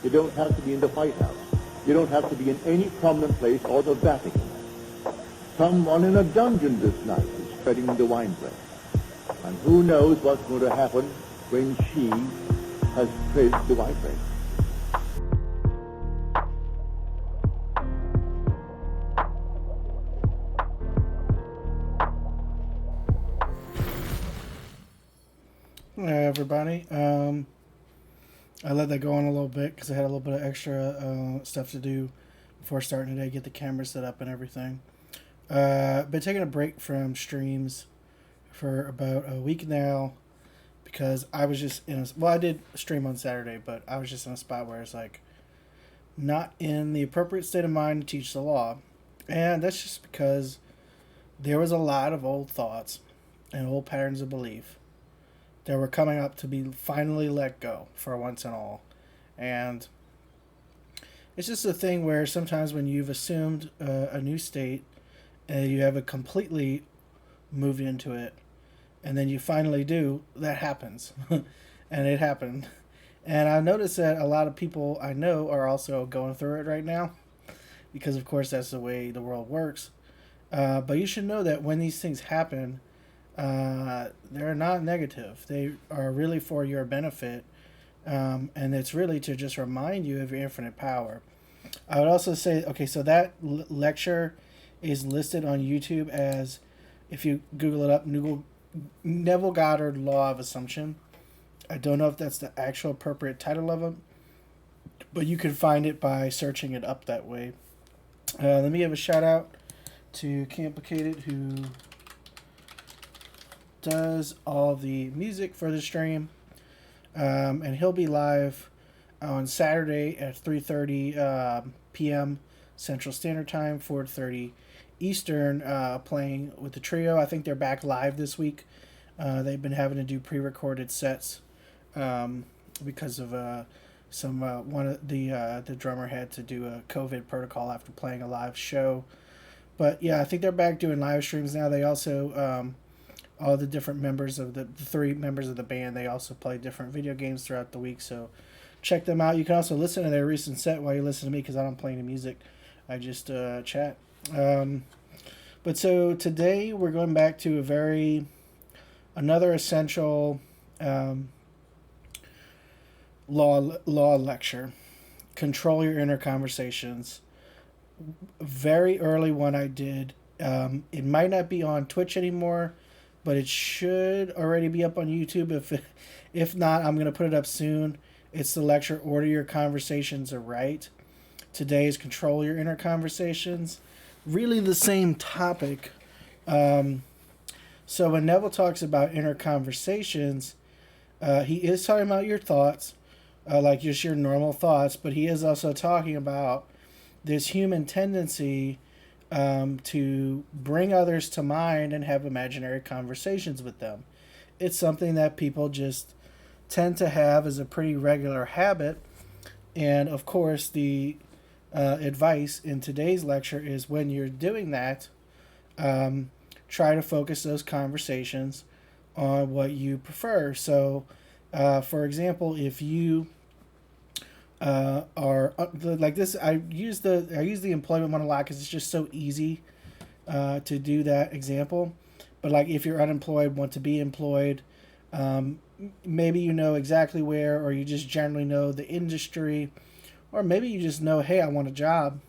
You don't have to be in the White House. You don't have to be in any prominent place or the Vatican. Someone in a dungeon this night is spreading the winepress. And who knows what's going to happen when she has spread the winepress. Hey everybody. I let that go on a little bit because I had a little bit of extra stuff to do before starting today, get the camera set up and everything. Been taking a break from streams for about a week now because I was just I did stream on Saturday, but I was just in a spot where it's like not in the appropriate state of mind to teach the law. And that's just because there was a lot of old thoughts and old patterns of belief that were coming up to be finally let go for once and all. And it's just a thing where sometimes when you've assumed a new state and you haven't completely moved into it, and then you finally do, that happens. And it happened. And I've noticed that a lot of people I know are also going through it right now because, of course, that's the way the world works. But you should know that when these things happen, they're not negative. They are really for your benefit, and it's really to just remind you of your infinite power. I would also say, okay, so that lecture is listed on YouTube as, if you Google it up, Neville Goddard Law of Assumption. I don't know if that's the actual appropriate title of it, but you can find it by searching it up that way. Let me give a shout out to Complicated, who does all the music for the stream, and he'll be live on Saturday at 3:30 p.m. Central Standard Time, 4:30 Eastern, playing with the trio. I think they're back live this week. They've been having to do pre-recorded sets because of one of the drummer had to do a COVID protocol after playing a live show. But yeah, I think they're back doing live streams now. They also all the different members of the three members of the band, they also play different video games throughout the week, so check them out. You can also listen to their recent set while you listen to me, because I don't play any music. I just chat. But so today we're going back to another essential law lecture. Control your inner conversations. Very early one I did. It might not be on Twitch anymore, but it should already be up on YouTube. If not, I'm going to put it up soon. It's the lecture, Order Your Conversations Aright. Today is Control Your Inner Conversations. Really the same topic. So when Neville talks about inner conversations, he is talking about your thoughts, like just your normal thoughts, but he is also talking about this human tendency to bring others to mind and have imaginary conversations with them. It's something that people just tend to have as a pretty regular habit. And of course, the advice in today's lecture is, when you're doing that, try to focus those conversations on what you prefer. So, for example, if you are like this, I use the employment one a lot because it's just so easy to do that example. But like, if you're unemployed, want to be employed, maybe you know exactly where, or you just generally know the industry, or maybe you just know, hey, I want a job.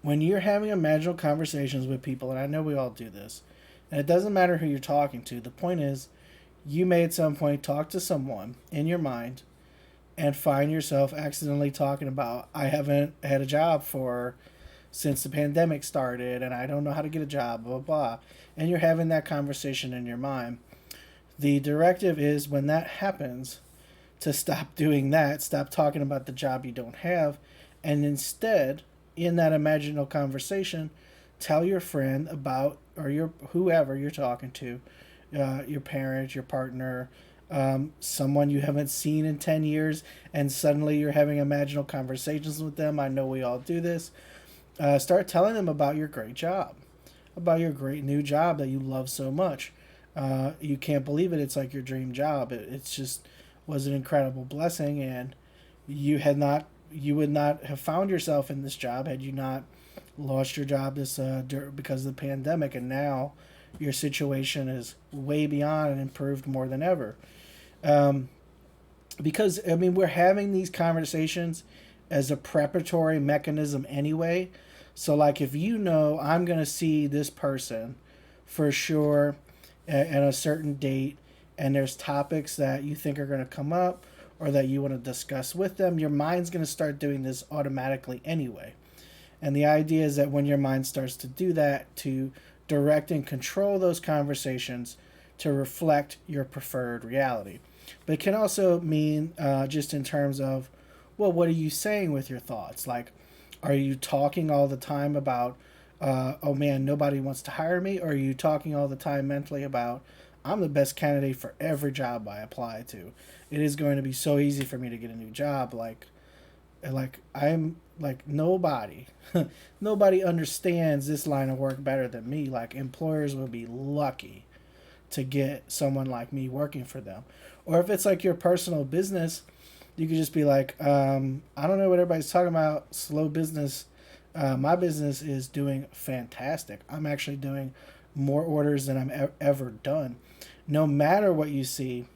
When you're having imaginal conversations with people, and I know we all do this, and it doesn't matter who you're talking to, the point is, you may at some point talk to someone in your mind and find yourself accidentally talking about, I haven't had a job since the pandemic started, and I don't know how to get a job, blah, blah, blah. And you're having that conversation in your mind. The directive is, when that happens, to stop doing that, stop talking about the job you don't have, and instead, in that imaginal conversation, tell your friend about, or whoever you're talking to, your parent, your partner, someone you haven't seen in 10 years, and suddenly you're having imaginal conversations with them. I know we all do this. Start telling them about your great job, about your great new job that you love so much. You can't believe it. It's like your dream job. It's just was an incredible blessing, and you would not have found yourself in this job had you not lost your job because of the pandemic, and now your situation is way beyond and improved more than ever. Um, because I mean, we're having these conversations as a preparatory mechanism anyway. So like, if you know I'm gonna see this person for sure at a certain date, and there's topics that you think are gonna come up or that you want to discuss with them, your mind's gonna start doing this automatically anyway. And the idea is that when your mind starts to do that, to direct and control those conversations to reflect your preferred reality. But it can also mean just in terms of, well, what are you saying with your thoughts? Like, are you talking all the time about, oh man, nobody wants to hire me? Or are you talking all the time mentally about, I'm the best candidate for every job I apply to. It is going to be so easy for me to get a new job. Like I'm like nobody, nobody understands this line of work better than me. Like, employers will be lucky to get someone like me working for them. Or if it's like your personal business, you could just be like, I don't know what everybody's talking about, slow business. My business is doing fantastic. I'm actually doing more orders than I'm ever done. No matter what you see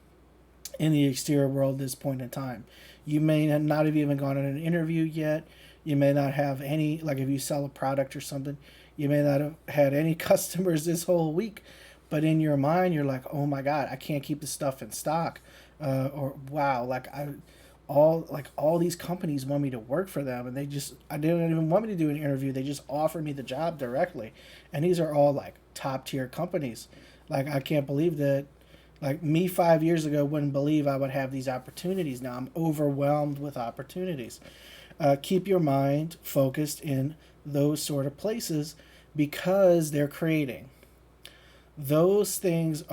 in the exterior world at this point in time, you may not have even gone on an interview yet. You may not have any, like if you sell a product or something, you may not have had any customers this whole week, but in your mind, you're like, oh my God, I can't keep the stuff in stock. Or wow, all these companies want me to work for them, and I didn't even want me to do an interview. They just offered me the job directly. And these are all like top tier companies. Like, I can't believe that, like, me 5 years ago wouldn't believe I would have these opportunities. Now I'm overwhelmed with opportunities. Keep your mind focused in those sort of places, because they're creating. Those thoughts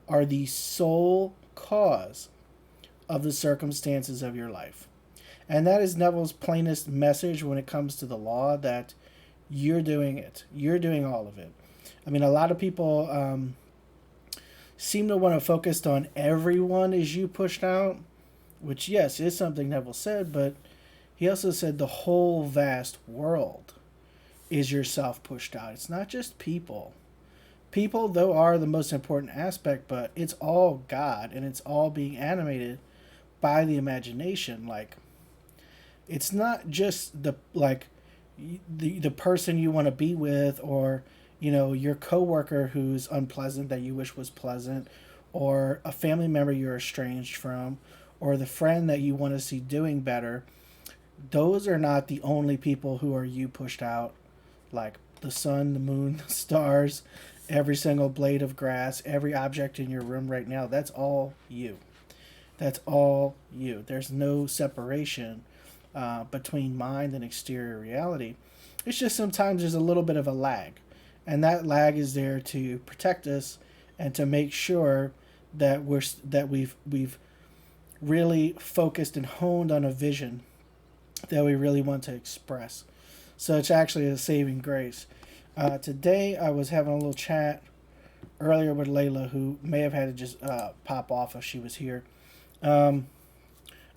are the sole cause of the circumstances of your life. And that is Neville's plainest message when it comes to the law, that you're doing it. You're doing all of it. I mean, a lot of people seem to want to focus on everyone as you pushed out, which, yes, is something Neville said, but he also said the whole vast world is yourself pushed out. It's not just people. People, though, are the most important aspect, but it's all God, and it's all being animated by the imagination. Like, it's not just the person you want to be with, or your coworker who's unpleasant that you wish was pleasant, or a family member you're estranged from, or the friend that you want to see doing better. Those are not the only people who are you pushed out. Like the sun, the moon, the stars, every single blade of grass, every object in your room right now, that's all you. That's all you. There's no separation between mind and exterior reality. It's just sometimes there's a little bit of a lag. And that lag is there to protect us and to make sure that we've really focused and honed on a vision that we really want to express. So it's actually a saving grace. Today I was having a little chat earlier with Layla, who may have had to just pop off if she was here. And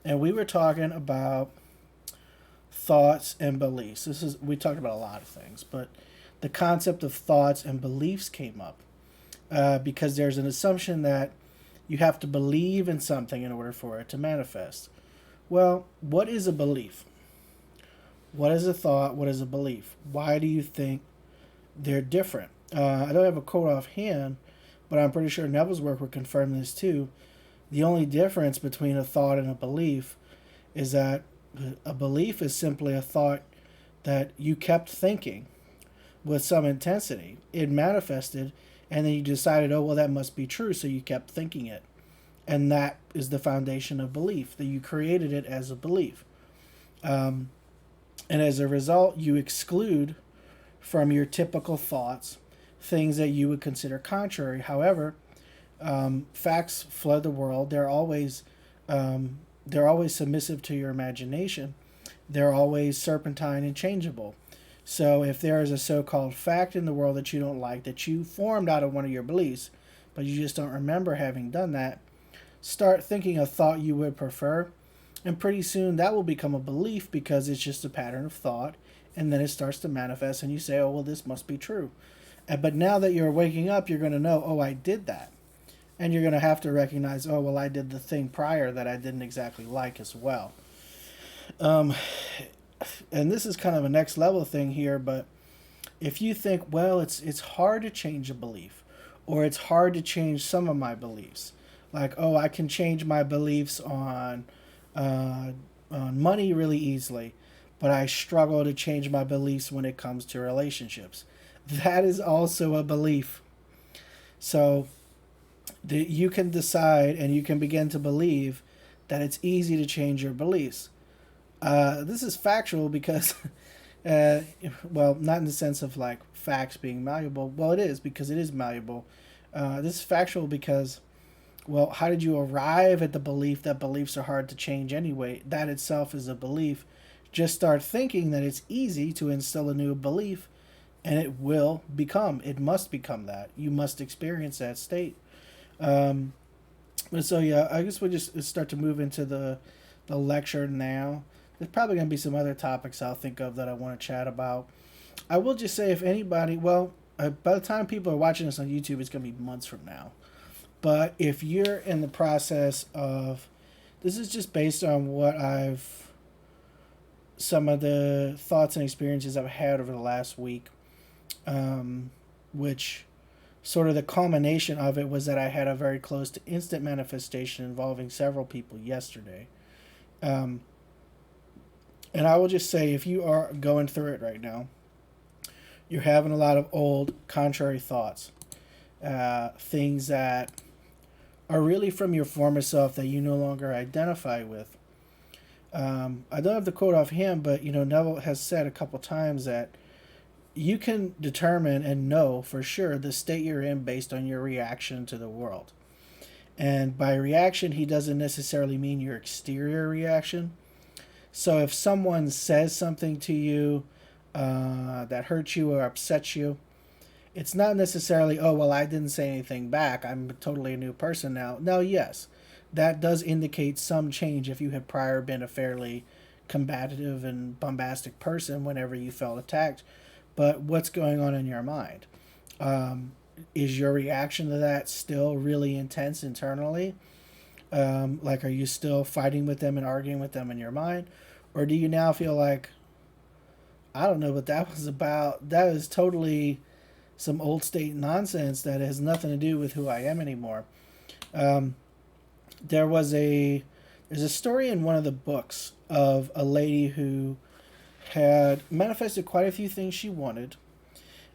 we were talking about thoughts and beliefs. We talked about a lot of things, but the concept of thoughts and beliefs came up because there's an assumption that you have to believe in something in order for it to manifest. Well, what is a belief? What is a thought? What is a belief? Why do you think they're different? I don't have a quote offhand, but I'm pretty sure Neville's work would confirm this too. The only difference between a thought and a belief is that a belief is simply a thought that you kept thinking with some intensity. It manifested, and then you decided, oh, well, that must be true, so you kept thinking it. And that is the foundation of belief, that you created it as a belief. And as a result, you exclude from your typical thoughts things that you would consider contrary. However, facts flood the world. They're always submissive to your imagination. They're always serpentine and changeable. So if there is a so-called fact in the world that you don't like, that you formed out of one of your beliefs, but you just don't remember having done that, start thinking a thought you would prefer, And pretty soon that will become a belief because it's just a pattern of thought. And then it starts to manifest, and you say, oh, well, this must be true. But now that you're waking up, you're going to know, oh, I did that. And you're going to have to recognize, oh, well, I did the thing prior that I didn't exactly like as well. And this is kind of a next level thing here, but if you think, well, it's hard to change a belief, or it's hard to change some of my beliefs, like, oh, I can change my beliefs on money really easily, but I struggle to change my beliefs when it comes to relationships. That is also a belief. So you can decide and you can begin to believe that it's easy to change your beliefs. This is factual because, well, not in the sense of like facts being malleable. Well, it is because it is malleable. This is factual because, well, how did you arrive at the belief that beliefs are hard to change anyway? That itself is a belief. Just start thinking that it's easy to instill a new belief, and it must become that. You must experience that state. So yeah, I guess we'll just start to move into the lecture now. There's probably going to be some other topics I'll think of that I want to chat about. I will just say, if anybody, well, by the time people are watching this on YouTube, it's going to be months from now. But if you're in the process of, this is just based on some of the thoughts and experiences I've had over the last week, which sort of the culmination of it was that I had a very close to instant manifestation involving several people yesterday. And I will just say, if you are going through it right now, you're having a lot of old contrary thoughts, things that are really from your former self that you no longer identify with. I don't have the quote off him, but Neville has said a couple times that you can determine and know for sure the state you're in based on your reaction to the world. And by reaction, he doesn't necessarily mean your exterior reaction. So if someone says something to you that hurts you or upsets you, it's not necessarily, oh, well, I didn't say anything back, I'm totally a new person now. Now, yes, that does indicate some change if you had prior been a fairly combative and bombastic person whenever you felt attacked. But what's going on in your mind? Is your reaction to that still really intense internally? Like, are you still fighting with them and arguing with them in your mind? Or do you now feel like, I don't know what that was about. That is totally some old state nonsense that has nothing to do with who I am anymore. There's a story in one of the books of a lady who had manifested quite a few things she wanted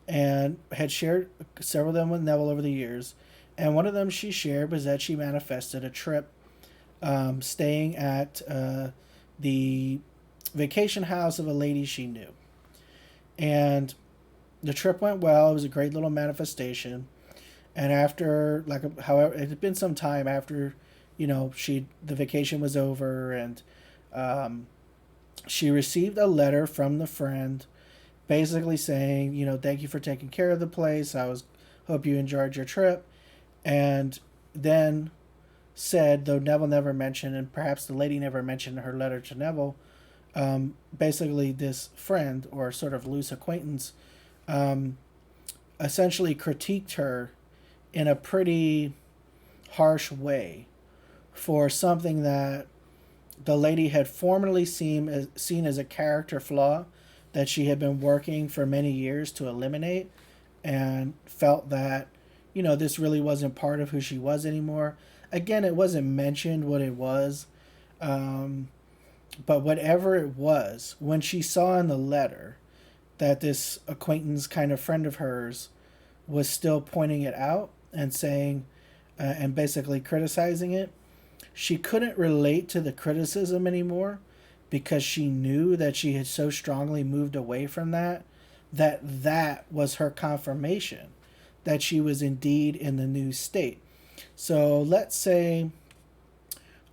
and had shared several of them with Neville over the years. And one of them she shared was that she manifested a trip staying at the vacation house of a lady she knew. And the trip went well. It was a great little manifestation. And after, however, it had been some time after, the vacation was over, and she received a letter from the friend basically saying, thank you for taking care of the place. Hope you enjoyed your trip. And then said, though Neville never mentioned, and perhaps the lady never mentioned in her letter to Neville, basically this friend or sort of loose acquaintance essentially critiqued her in a pretty harsh way for something that the lady had formerly seen as a character flaw that she had been working for many years to eliminate, and felt that, this really wasn't part of who she was anymore. Again, it wasn't mentioned what it was, but whatever it was, when she saw in the letter that this acquaintance kind of friend of hers was still pointing it out and saying, and basically criticizing it, she couldn't relate to the criticism anymore because she knew that she had so strongly moved away from that was her confirmation that she was indeed in the new state. So let's say,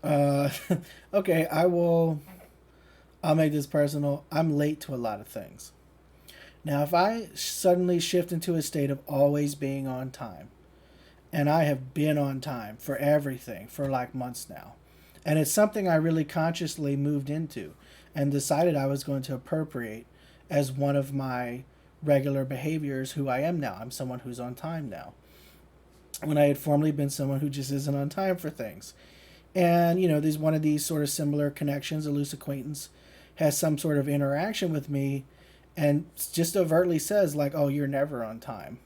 okay, I'll make this personal. I'm late to a lot of things. Now, if I suddenly shift into a state of always being on time, and I have been on time for everything for like months now, And it's something I really consciously moved into and decided I was going to appropriate as one of my regular behaviors, who I am now. I'm someone who's on time now, when I had formerly been someone who just isn't on time for things. And, there's one of these sort of similar connections, a loose acquaintance, has some sort of interaction with me and just overtly says, like, oh, you're never on time.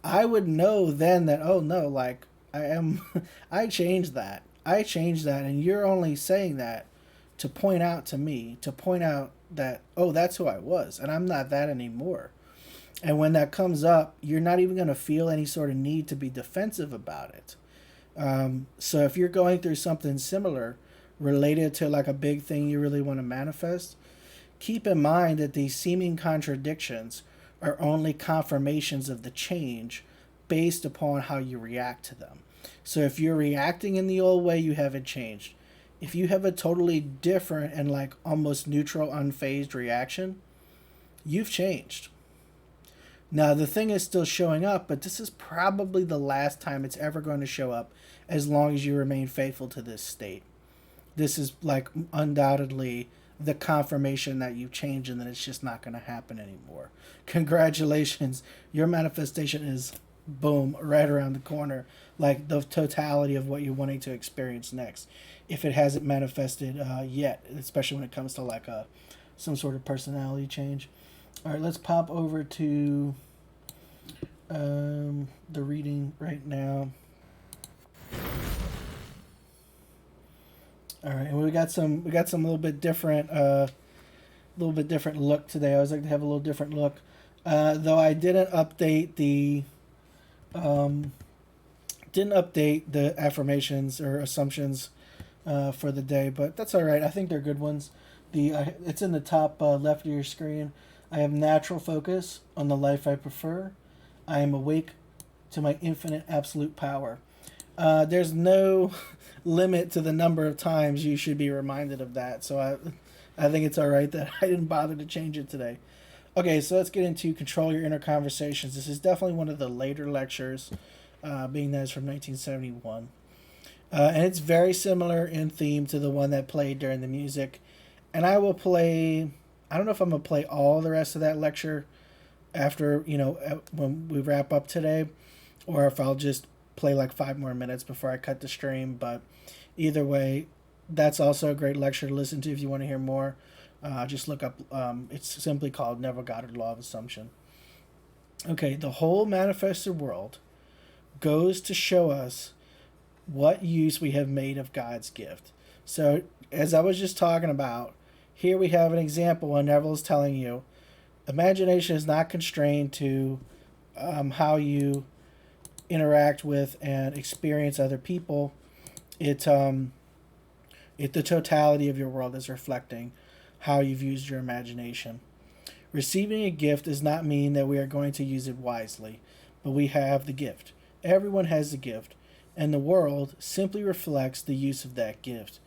I would know then that, oh, no, like, I am, I changed that. And you're only saying that to point out to me, to point out that, oh, that's who I was, and I'm not that anymore. And when that comes up, you're not even going to feel any sort of need to be defensive about it. So if you're going through something similar related to like a big thing you really want to manifest, keep in mind that these seeming contradictions are only confirmations of the change based upon how you react to them. So if you're reacting in the old way, you haven't changed. If you have a totally different and like almost neutral, unfazed reaction, you've changed. Now, the thing is still showing up, but this is probably the last time it's ever going to show up as long as you remain faithful to this state. This is like undoubtedly the confirmation that you've changed and that it's just not going to happen anymore. Congratulations. Your manifestation is, boom, right around the corner, like the totality of what you're wanting to experience next. If it hasn't manifested yet, especially when it comes to like some sort of personality change. All right, let's pop over to the reading right now. All right, and we got some little bit different look today. I always like to have a little different look, though I didn't update the affirmations or assumptions for the day, but that's all right. I think they're good ones. It's in the top left of your screen. I have natural focus on the life I prefer. I am awake to my infinite absolute power. There's no limit to the number of times you should be reminded of that. So I think it's all right that I didn't bother to change it today. Okay, so let's get into Control Your Inner Conversations. This is definitely one of the later lectures, being that it's from 1971. And it's very similar in theme to the one that played during the music. And I will play... I don't know if I'm going to play all the rest of that lecture after, when we wrap up today, or if I'll just play like 5 more minutes before I cut the stream. But either way, that's also a great lecture to listen to if you want to hear more. Just look up, it's simply called Neville Goddard Law of Assumption. Okay, the whole manifested world goes to show us what use we have made of God's gift. So, as I was just talking about, here we have an example when Neville is telling you, imagination is not constrained to how you interact with and experience other people. The totality of your world is reflecting how you've used your imagination. Receiving a gift does not mean that we are going to use it wisely, but we have the gift. Everyone has the gift, and the world simply reflects the use of that gift.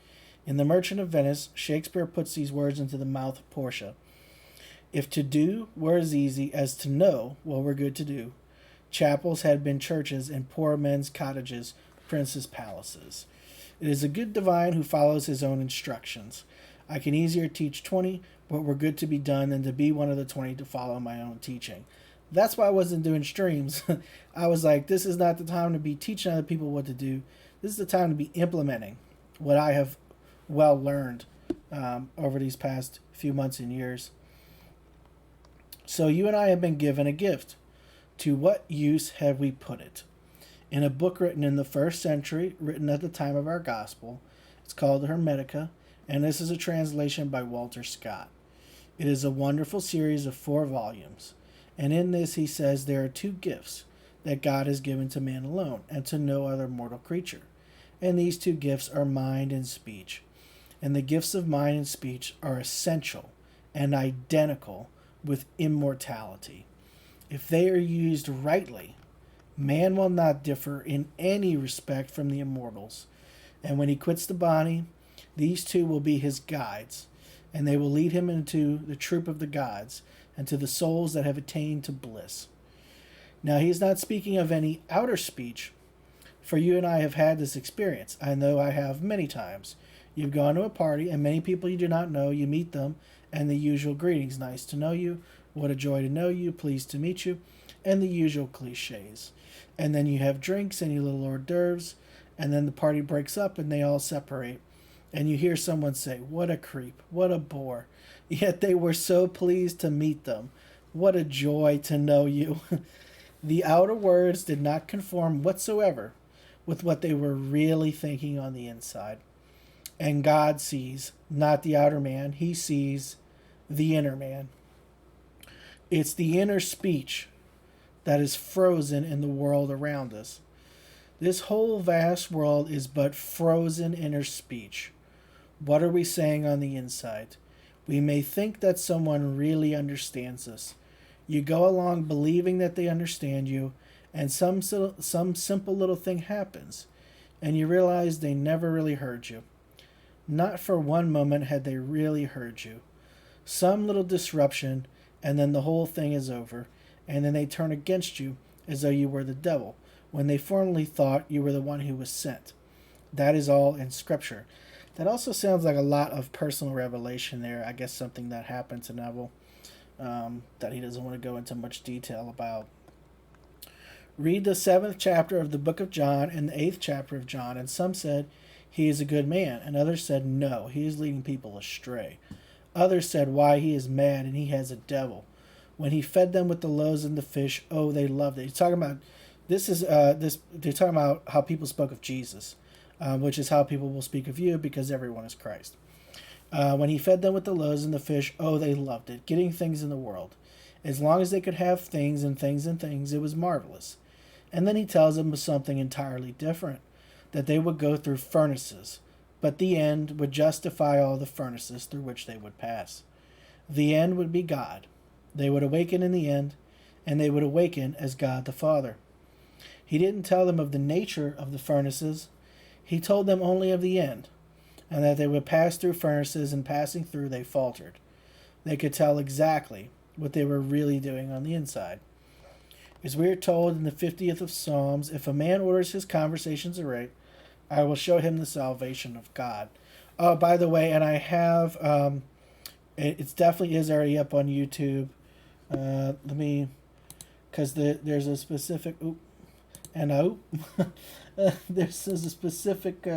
In The Merchant of Venice, Shakespeare puts these words into the mouth of Portia. If to do were as easy as to know what were good to do, chapels had been churches and poor men's cottages, princes' palaces. It is a good divine who follows his own instructions. I can easier teach 20 what were good to be done than to be one of the 20 to follow my own teaching. That's why I wasn't doing streams. I was like, this is not the time to be teaching other people what to do. This is the time to be implementing what I have well learned over these past few months and years. So you and I have been given a gift. To what use have we put it? In a book written in the 1st century, written at the time of our gospel, it's called Hermetica, and this is a translation by Walter Scott. It is a wonderful series of 4 volumes, and in this he says there are 2 gifts that God has given to man alone and to no other mortal creature, and these 2 gifts are mind and speech. And the gifts of mind and speech are essential and identical with immortality. If they are used rightly, man will not differ in any respect from the immortals. And when he quits the body, these 2 will be his guides, and they will lead him into the troop of the gods and to the souls that have attained to bliss. Now, he is not speaking of any outer speech, For you and I have had this experience. I know I have many times. You've gone to a party, and many people you do not know, you meet them, and the usual greetings. Nice to know you. What a joy to know you. Pleased to meet you. And the usual cliches. And then you have drinks and your little hors d'oeuvres, and then the party breaks up and they all separate. And you hear someone say, "What a creep. What a bore." Yet they were so pleased to meet them. What a joy to know you. The outer words did not conform whatsoever with what they were really thinking on the inside. And God sees, not the outer man, he sees the inner man. It's the inner speech that is frozen in the world around us. This whole vast world is but frozen inner speech. What are we saying on the inside? We may think that someone really understands us. You go along believing that they understand you, and some simple little thing happens, and you realize they never really heard you. Not for one moment had they really heard you. Some little disruption, and then the whole thing is over, and then they turn against you as though you were the devil, when they formerly thought you were the one who was sent. That is all in Scripture. That also sounds like a lot of personal revelation there. I guess something that happened to Neville that he doesn't want to go into much detail about. Read the 7th chapter of the book of John and the 8th chapter of John, and some said, "He is a good man," and others said, "No, he is leading people astray." Others said, "Why, he is mad and he has a devil." When he fed them with the loaves and the fish, oh, they loved it. He's talking about they're talking about how people spoke of Jesus, which is how people will speak of you, because everyone is Christ. When he fed them with the loaves and the fish, oh, they loved it, getting things in the world. As long as they could have things and things and things, it was marvelous. And then he tells them of something entirely different, that they would go through furnaces, but the end would justify all the furnaces through which they would pass. The end would be God. They would awaken in the end, and they would awaken as God the Father. He didn't tell them of the nature of the furnaces. He told them only of the end, and that they would pass through furnaces, and passing through they faltered. They could tell exactly what they were really doing on the inside. As we are told in the 50th of Psalms, if a man orders his conversations aright, I will show him the salvation of God. Oh, by the way, and I have, it definitely is already up on YouTube. Because there's a specific, there's a specific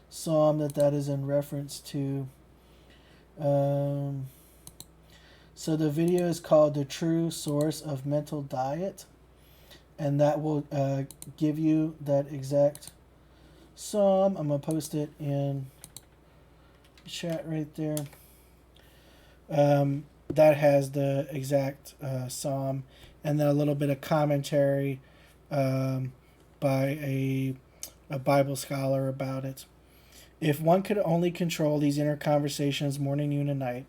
psalm that is in reference to. So the video is called "The True Source of Mental Diet," and that will give you that exact psalm. I'm gonna post it in chat right there. That has the exact psalm, and then a little bit of commentary by a Bible scholar about it. If one could only control these inner conversations morning, noon, and night,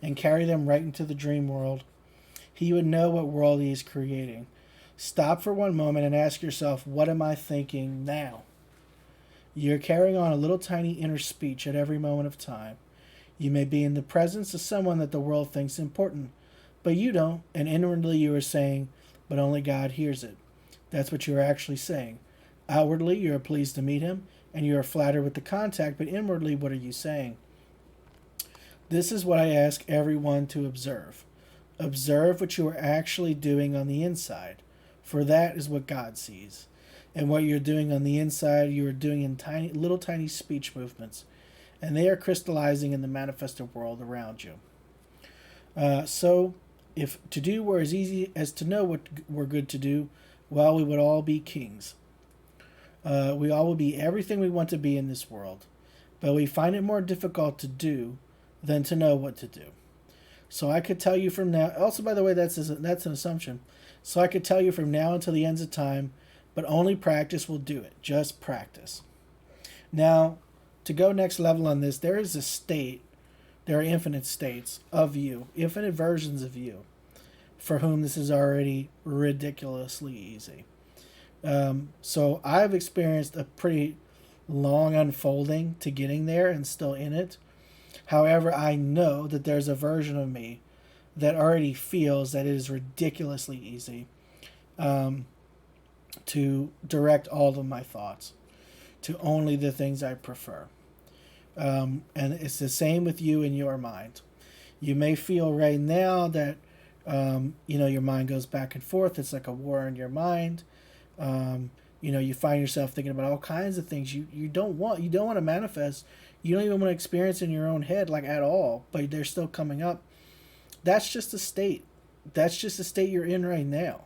and carry them right into the dream world, he would know what world he is creating. Stop for one moment and ask yourself, what am I thinking now? You're carrying on a little tiny inner speech at every moment of time. You may be in the presence of someone that the world thinks important, but you don't, and inwardly you are saying, but only God hears it. That's what you are actually saying. Outwardly, you are pleased to meet him, and you are flattered with the contact, but inwardly, what are you saying? This is what I ask everyone to observe. Observe what you are actually doing on the inside, for that is what God sees. And what you're doing on the inside, you are doing in little tiny speech movements, and they are crystallizing in the manifested world around you. So, if to do were as easy as to know what were good to do, well, we would all be kings. We all will be everything we want to be in this world, but we find it more difficult to do than to know what to do. So I could tell you from now, also by the way, that's an assumption. So I could tell you from now until the ends of time, but only practice will do it. Just practice. Now, to go next level on this, there is a state, there are infinite states of you, infinite versions of you, for whom this is already ridiculously easy. So I've experienced a pretty long unfolding to getting there and still in it. However, I know that there's a version of me that already feels that it is ridiculously easy. to direct all of my thoughts to only the things I prefer. And it's the same with you in your mind. You may feel right now that your mind goes back and forth. It's like a war in your mind. You find yourself thinking about all kinds of things you don't want. You don't want to manifest. You don't even want to experience in your own head like at all. But they're still coming up. That's just a state. That's just the state you're in right now.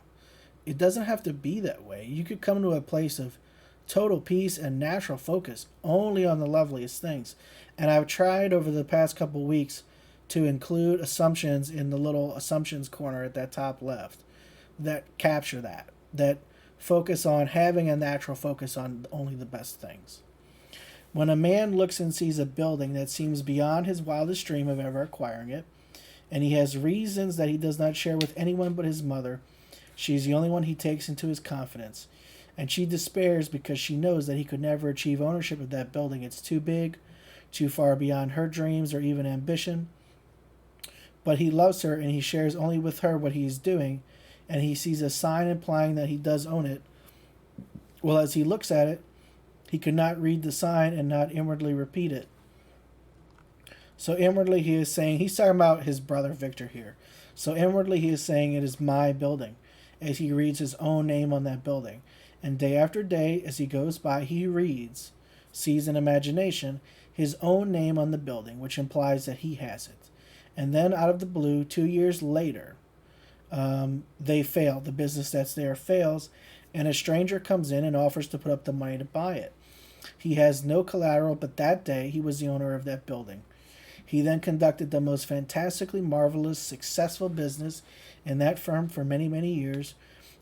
It doesn't have to be that way. You could come to a place of total peace and natural focus only on the loveliest things. And I've tried over the past couple of weeks to include assumptions in the little assumptions corner at that top left that capture that focus on having a natural focus on only the best things. When a man looks and sees a building that seems beyond his wildest dream of ever acquiring it, and he has reasons that he does not share with anyone but his mother, she is the only one he takes into his confidence, and she despairs because she knows that he could never achieve ownership of that building. It's too big, too far beyond her dreams or even ambition. But he loves her, and he shares only with her what he is doing, and he sees a sign implying that he does own it. Well, as he looks at it, he could not read the sign and not inwardly repeat it. So inwardly he is saying, he's talking about his brother Victor here. So inwardly he is saying, it is my building, as he reads his own name on that building. And day after day, as he goes by, he sees in imagination, his own name on the building, which implies that he has it. And then out of the blue, 2 years later, they fail. The business that's there fails, and a stranger comes in and offers to put up the money to buy it. He has no collateral, but that day he was the owner of that building. He then conducted the most fantastically marvelous, successful business in that firm for many, many years.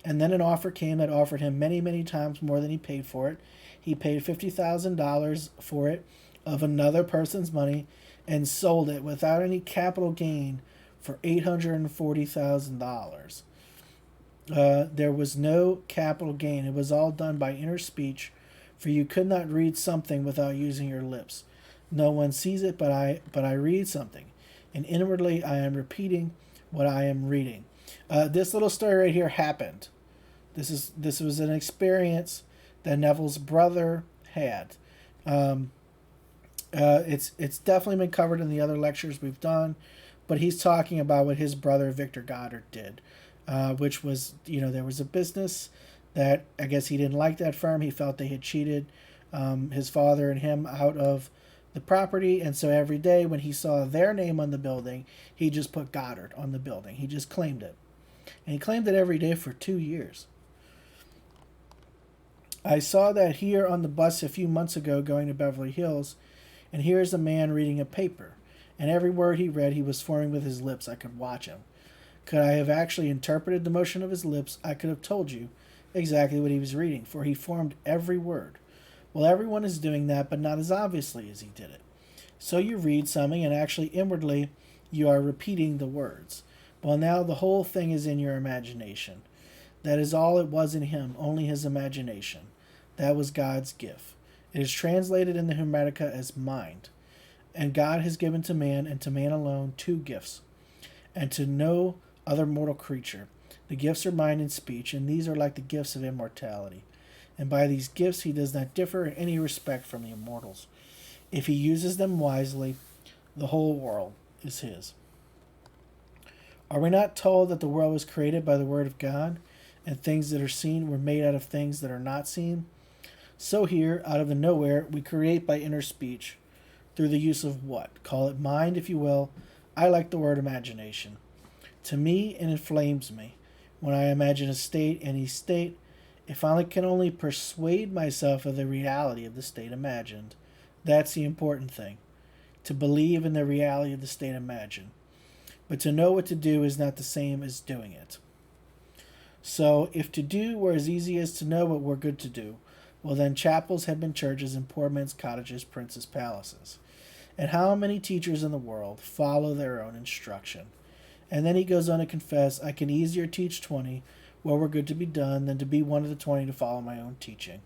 And then an offer came that offered him many, many times more than he paid for it. He paid $50,000 for it of another person's money and sold it without any capital gain for $840,000. There was no capital gain. It was all done by inner speech, for you could not read something without using your lips. No one sees it, but I read something, and inwardly I am repeating what I am reading. This little story right here happened. This was an experience that Neville's brother had. It's definitely been covered in the other lectures we've done, but he's talking about what his brother Victor Goddard did, which was, there was a business that I guess he didn't like that firm. He felt they had cheated his father and him out of the property, and so every day when he saw their name on the building, he just put Goddard on the building. He just claimed it. And he claimed it every day for 2 years. I saw that here on the bus a few months ago going to Beverly Hills, and here's a man reading a paper, and every word he read he was forming with his lips. I could watch him. Could I have actually interpreted the motion of his lips, I could have told you exactly what he was reading, for he formed every word. Well, everyone is doing that, but not as obviously as he did it. So you read something, and actually inwardly you are repeating the words. Well, now the whole thing is in your imagination. That is all it was in him, only his imagination. That was God's gift. It is translated in the Hermetica as mind. And God has given to man, and to man alone, 2 gifts, and to no other mortal creature. The gifts are mind and speech, and these are like the gifts of immortality. And by these gifts he does not differ in any respect from the immortals. If he uses them wisely, the whole world is his. Are we not told that the world was created by the word of God, and things that are seen were made out of things that are not seen? So here, out of the nowhere, we create by inner speech, through the use of what? Call it mind, if you will. I like the word imagination. To me, it inflames me. When I imagine a state, any state, if I can only persuade myself of the reality of the state imagined, that's the important thing. To believe in the reality of the state imagined. But to know what to do is not the same as doing it. So, if to do were as easy as to know what we're good to do, well then chapels have been churches and poor men's cottages, princes' palaces. And how many teachers in the world follow their own instruction? And then he goes on to confess, I can easier teach 20 what were good to be done than to be one of the 20 to follow my own teaching.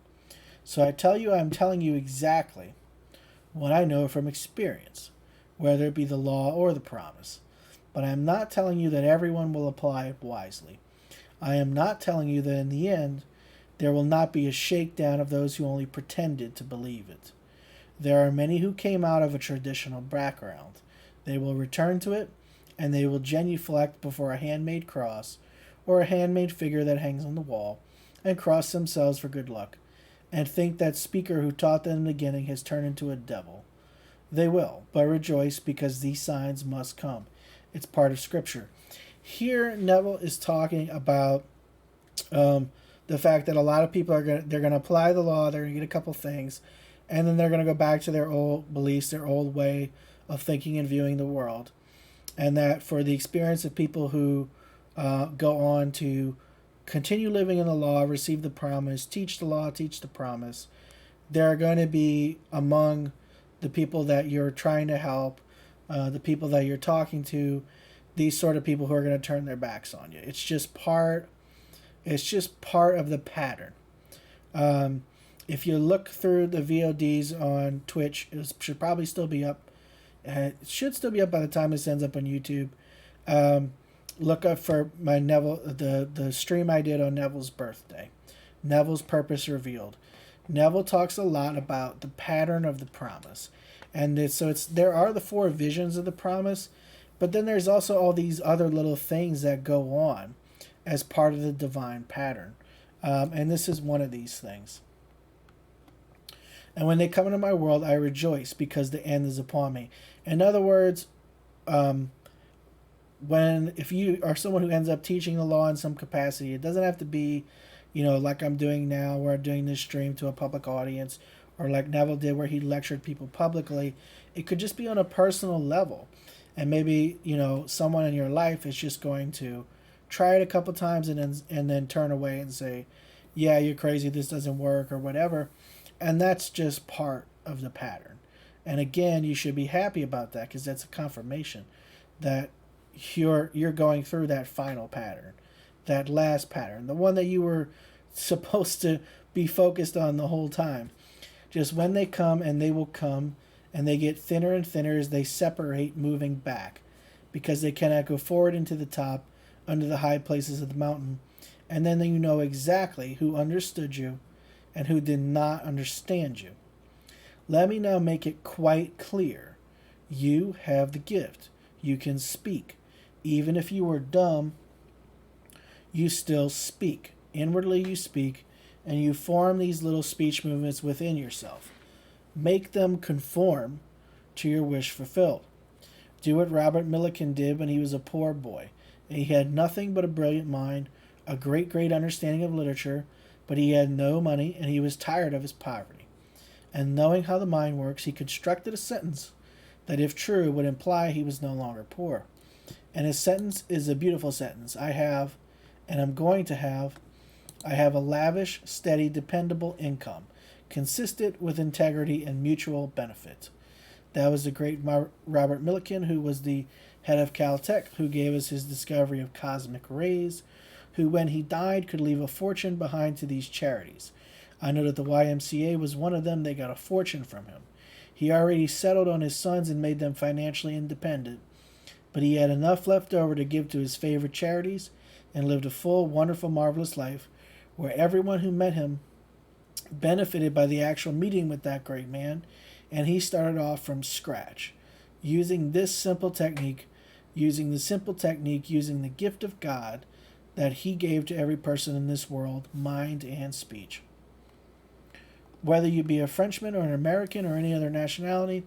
So I tell you, I'm telling you exactly what I know from experience, whether it be the law or the promise. But I am not telling you that everyone will apply it wisely. I am not telling you that in the end, There will not be a shakedown of those who only pretended to believe it. There are many who came out of a traditional background. They will return to it, and they will genuflect before a handmade cross or a handmade figure that hangs on the wall, and cross themselves for good luck, and think that speaker who taught them in the beginning has turned into a devil. They will, but rejoice because these signs must come. It's part of Scripture. Here, Neville is talking about the fact that a lot of people are going to apply the law, they're going to get a couple things, and then they're going to go back to their old beliefs, their old way of thinking and viewing the world. And that for the experience of people who go on to continue living in the law, receive the promise, teach the law, teach the promise, there are going to be among the people that you're trying to help, the people that you're talking to, these sort of people who are going to turn their backs on you. It's just part of the pattern. If you look through the VODs on Twitch, it should probably still be up. It should still be up by the time this ends up on YouTube. Look up for my Neville, the stream I did on Neville's birthday. Neville's Purpose Revealed. Neville talks a lot about the pattern of the promise. And there are the 4 visions of the promise, but then there's also all these other little things that go on as part of the divine pattern. And this is one of these things. And when they come into my world, I rejoice because the end is upon me. In other words, if you are someone who ends up teaching the law in some capacity, it doesn't have to be, like I'm doing now, where I'm doing this stream to a public audience, or like Neville did where he lectured people publicly. It could just be on a personal level. And maybe, someone in your life is just going to try it a couple times and then turn away and say, yeah, you're crazy, this doesn't work, or whatever. And that's just part of the pattern. And again, you should be happy about that, because that's a confirmation that you're going through that final pattern, that last pattern, the one that you were supposed to be focused on the whole time. Just when they come, and they will come, and they get thinner and thinner as they separate, moving back, because they cannot go forward into the top, under the high places of the mountain. And then you know exactly who understood you and who did not understand you. Let me now make it quite clear. You have the gift. You can speak. Even if you were dumb, you still speak. Inwardly you speak, and you form these little speech movements within yourself. Make them conform to your wish fulfilled. Do what Robert Millikan did when he was a poor boy. He had nothing but a brilliant mind, a great understanding of literature, but he had no money, and he was tired of his poverty. And knowing how the mind works, he constructed a sentence that, if true, would imply he was no longer poor. And his sentence is a beautiful sentence. I have a lavish, steady, dependable income, consistent with integrity and mutual benefit. That was the great Robert Millikan, who was the head of Caltech, who gave us his discovery of cosmic rays, who, when he died, could leave a fortune behind to these charities. I know that the YMCA was one of them. They got a fortune from him. He already settled on his sons and made them financially independent, but he had enough left over to give to his favorite charities, and lived a full, wonderful, marvelous life, where everyone who met him benefited by the actual meeting with that great man, and he started off from scratch, using the simple technique, using the gift of God that he gave to every person in this world, mind and speech. Whether you be a Frenchman or an American or any other nationality,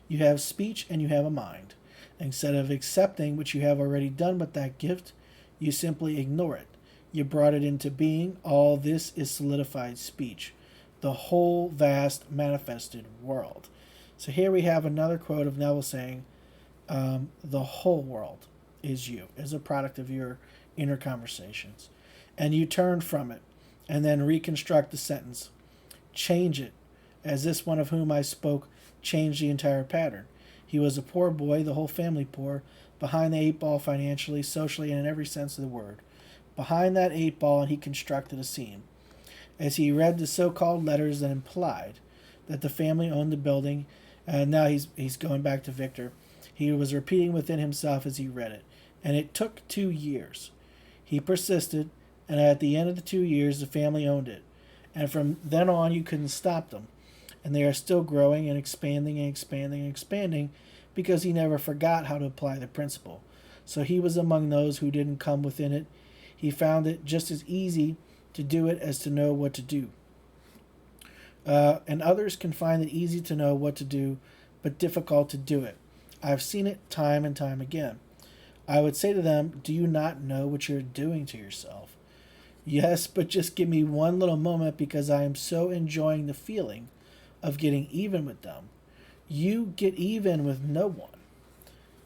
you have speech and you have a mind. Instead of accepting what you have already done with that gift, you simply ignore it. You brought it into being. All this is solidified speech, the whole vast manifested world. So here we have another quote of Neville saying, the whole world is you, as a product of your inner conversations. And you turn from it, and then reconstruct the sentence. Change it, as this one of whom I spoke changed the entire pattern. He was a poor boy, the whole family poor, behind the 8 ball financially, socially, and in every sense of the word. Behind that 8 ball, and he constructed a scene. As he read the so-called letters that implied that the family owned the building, and now he's going back to Victor. He was repeating within himself as he read it, and it took 2 years. He persisted, and at the end of the 2 years, the family owned it. And from then on, you couldn't stop them. And they are still growing and expanding and expanding and expanding because he never forgot how to apply the principle. So he was among those who didn't come within it. He found it just as easy to do it as to know what to do. And others can find it easy to know what to do, but difficult to do it. I've seen it time and time again. I would say to them, do you not know what you're doing to yourself? Yes, but just give me one little moment because I am so enjoying the feeling of getting even with them. You get even with no one.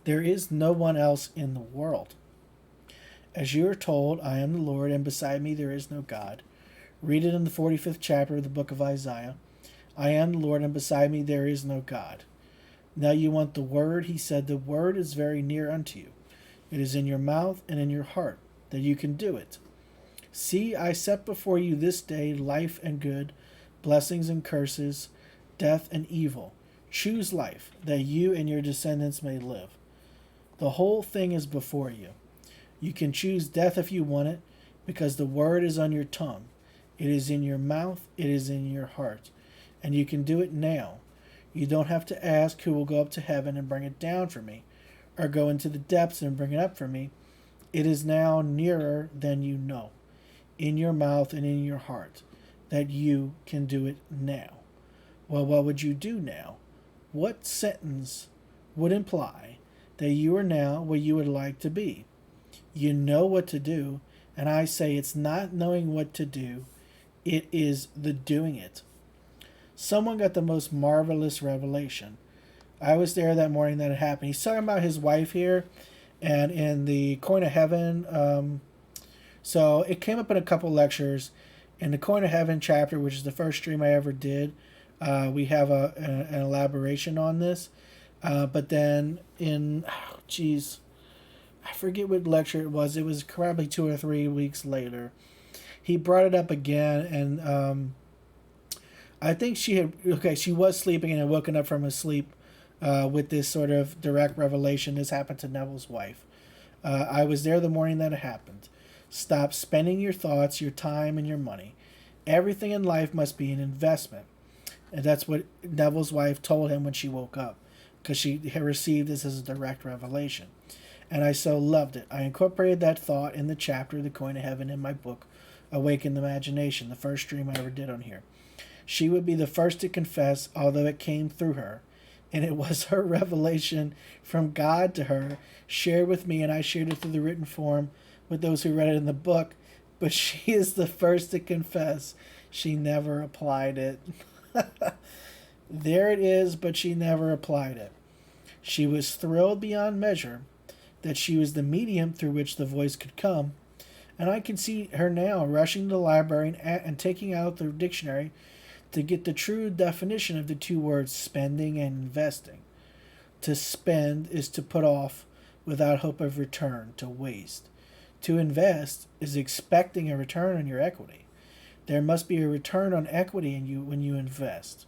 There is no one else in the world. As you are told, I am the Lord, and beside me there is no God. Read it in the 45th chapter of the book of Isaiah. I am the Lord, and beside me there is no God. Now you want the word, he said, the word is very near unto you. It is in your mouth and in your heart, that you can do it. See, I set before you this day life and good, blessings and curses, death and evil. Choose life, that you and your descendants may live. The whole thing is before you. You can choose death if you want it, because the word is on your tongue. It is in your mouth, it is in your heart. And you can do it now. You don't have to ask who will go up to heaven and bring it down for me, or go into the depths and bring it up for me. It is now nearer than you know, in your mouth and in your heart, that you can do it now. Well, what would you do now? What sentence would imply that you are now where you would like to be? You know what to do, and I say it's not knowing what to do, it is the doing it. Someone got the most marvelous revelation. I was there that morning that it happened. He's talking about his wife here, and in the Coin of Heaven. So it came up in a couple lectures. In the Coin of Heaven chapter, which is the first stream I ever did, we have an elaboration on this. But then I forget what lecture it was. It was probably 2 or 3 weeks later. He brought it up again, and I think she was sleeping and had woken up from a sleep with this sort of direct revelation. This happened to Neville's wife. I was there the morning that it happened. Stop spending your thoughts, your time, and your money. Everything in life must be an investment. And that's what Neville's wife told him when she woke up, because she had received this as a direct revelation. And I so loved it. I incorporated that thought in the chapter, The Coin of Heaven, in my book, Awaken the Imagination, the first stream I ever did on here. She would be the first to confess, although it came through her, and it was her revelation from God to her, shared with me, and I shared it through the written form with those who read it in the book, but she is the first to confess she never applied it. There it is, but she never applied it. She was thrilled beyond measure that she was the medium through which the voice could come, and I can see her now rushing to the library and taking out the dictionary to get the true definition of the two words spending and investing. To spend is to put off without hope of return, to waste. To invest is expecting a return on your equity. There must be a return on equity in you when you invest.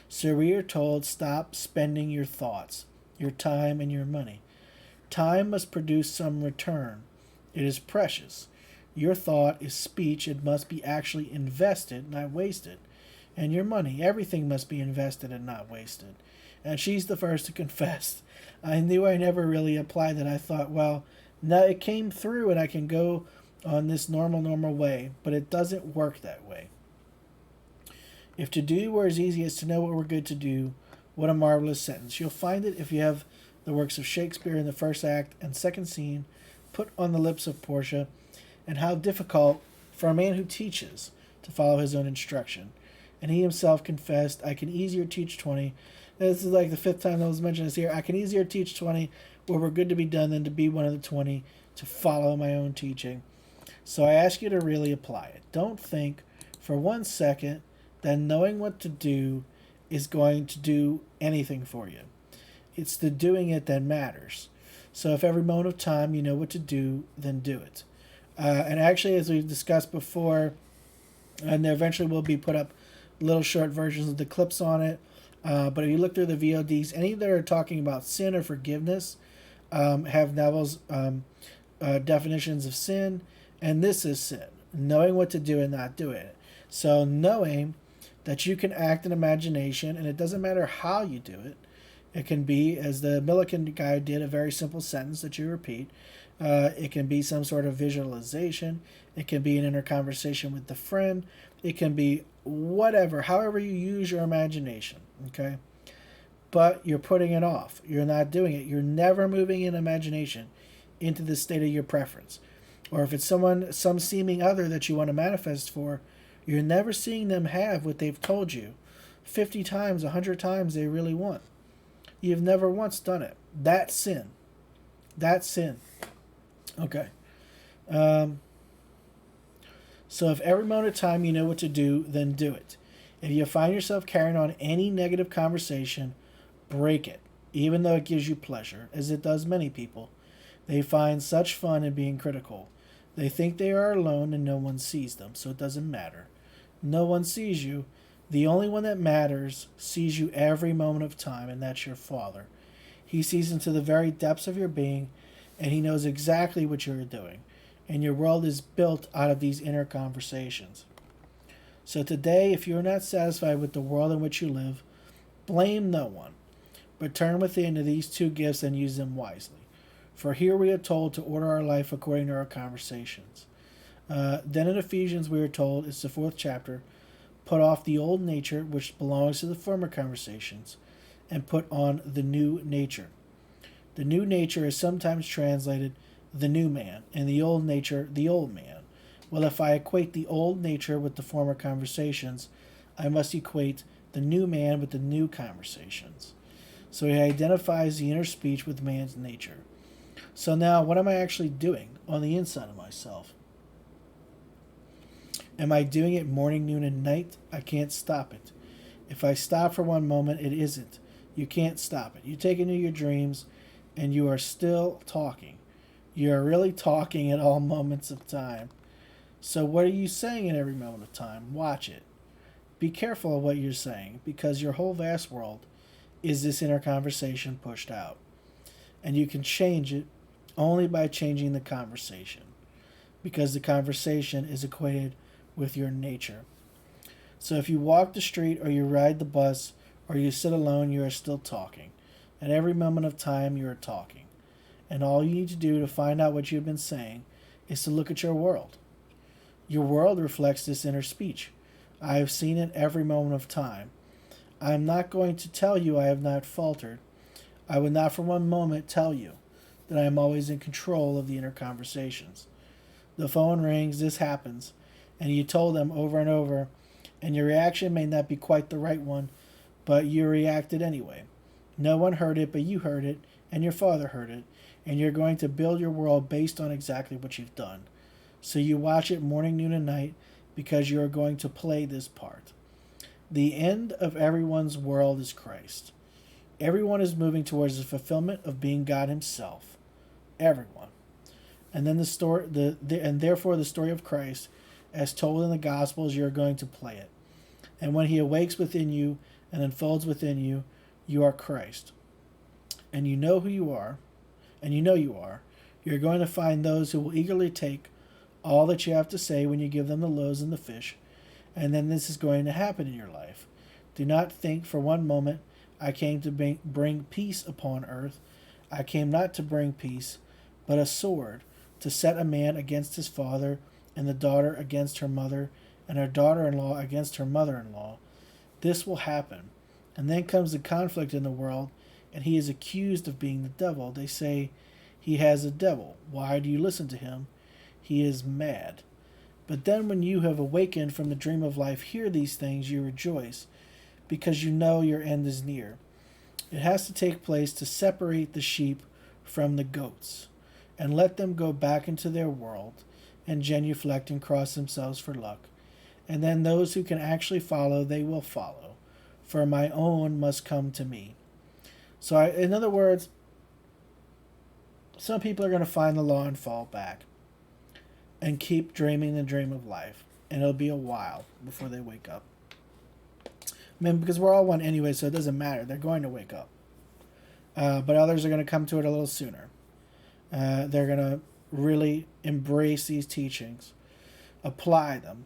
So we are told, stop spending your thoughts, your time, and your money. Time must produce some return. It is precious. Your thought is speech. It must be actually invested, not wasted. And your money, everything must be invested and not wasted. And she's the first to confess. I knew I never really applied that. I thought, well, now it came through and I can go on this normal way, but it doesn't work that way. If to do were as easy as to know what we're good to do, what a marvelous sentence. You'll find it if you have the works of Shakespeare in the first act and second scene put on the lips of Portia, and how difficult for a man who teaches to follow his own instruction. And he himself confessed, I can easier teach 20. This is like the 5th time that was mentioned this here. I can easier teach 20 where we're good to be done than to be one of the 20 to follow my own teaching. So I ask you to really apply it. Don't think for 1 second that knowing what to do is going to do anything for you. It's the doing it that matters. So if every moment of time you know what to do, then do it. And actually, as we've discussed before, and there eventually will be put up little short versions of the clips on it. But if you look through the VODs, any that are talking about sin or forgiveness have Neville's definitions of sin. And this is sin, knowing what to do and not doing it. So knowing that you can act in imagination, and it doesn't matter how you do it. It can be, as the Millikan guy did, a very simple sentence that you repeat. It can be some sort of visualization. It can be an inner conversation with the friend. It can be whatever, however you use your imagination. Okay? But you're putting it off. You're not doing it. You're never moving in imagination into the state of your preference. Or if it's some seeming other that you want to manifest for, you're never seeing them have what they've told you 50 times, 100 times they really want. You've never once done it. That's sin. That's sin. Okay. So if every moment of time you know what to do, then do it. If you find yourself carrying on any negative conversation, break it, even though it gives you pleasure, as it does many people. They find such fun in being critical. They think they are alone and no one sees them, so it doesn't matter. No one sees you. The only one that matters sees you every moment of time, and that's your Father. He sees into the very depths of your being, and he knows exactly what you're doing. And your world is built out of these inner conversations. So today, if you're not satisfied with the world in which you live, blame no one, but turn within to these two gifts and use them wisely. For here we are told to order our life according to our conversations. Then in Ephesians we are told, it's the 4th chapter, put off the old nature which belongs to the former conversations, and put on the new nature. The new nature is sometimes translated the new man, and the old nature the old man. Well, if I equate the old nature with the former conversations, I must equate the new man with the new conversations. So he identifies the inner speech with man's nature. So now, what am I actually doing on the inside of myself? Am I doing it morning, noon, and night? I can't stop it. If I stop for one moment, it isn't. You can't stop it. You take into your dreams, and you are still talking. You are really talking at all moments of time. So what are you saying at every moment of time? Watch it. Be careful of what you're saying, because your whole vast world is this inner conversation pushed out. And you can change it only by changing the conversation, because the conversation is equated with your nature. So if you walk the street, or you ride the bus, or you sit alone, you are still talking. At every moment of time, you are talking. And all you need to do to find out what you've been saying is to look at your world. Your world reflects this inner speech. I have seen it every moment of time. I am not going to tell you I have not faltered. I would not for one moment tell you that I am always in control of the inner conversations. The phone rings, this happens, and you told them over and over, and your reaction may not be quite the right one, but you reacted anyway. No one heard it, but you heard it, and your Father heard it, and you're going to build your world based on exactly what you've done. So you watch it morning, noon, and night, because you are going to play this part. The end of everyone's world is Christ. Everyone is moving towards the fulfillment of being God himself. Everyone. And then therefore the story of Christ, as told in the Gospels, you are going to play it. And when he awakes within you and unfolds within you, you are Christ. And you know who you are, and you know you are. You're going to find those who will eagerly take all that you have to say when you give them the loaves and the fish, and then this is going to happen in your life. Do not think for one moment, I came to bring peace upon earth. I came not to bring peace, but a sword, to set a man against his father, and the daughter against her mother, and her daughter-in-law against her mother-in-law. This will happen. And then comes the conflict in the world, and he is accused of being the devil. They say, he has a devil. Why do you listen to him? He is mad. But then when you have awakened from the dream of life, hear these things, you rejoice, because you know your end is near. It has to take place to separate the sheep from the goats, and let them go back into their world, and genuflect and cross themselves for luck. And then those who can actually follow, they will follow, for my own must come to me. So in other words, some people are going to find the law and fall back and keep dreaming the dream of life. And it'll be a while before they wake up. I mean, because we're all one anyway, so it doesn't matter. They're going to wake up. But others are going to come to it a little sooner. They're going to really embrace these teachings, apply them,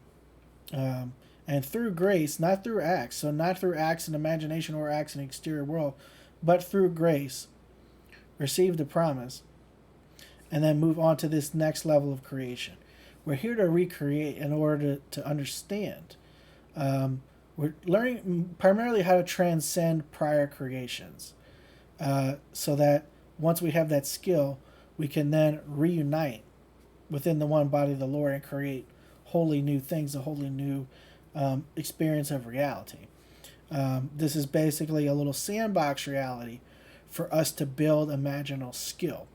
And through grace, not through acts, so not through acts in imagination or acts in the exterior world, but through grace, receive the promise, and then move on to this next level of creation. We're here to recreate in order to understand. We're learning primarily how to transcend prior creations, so that once we have that skill, we can then reunite within the one body of the Lord and create wholly new things, a wholly new experience of reality. This is basically a little sandbox reality for us to build imaginal skill.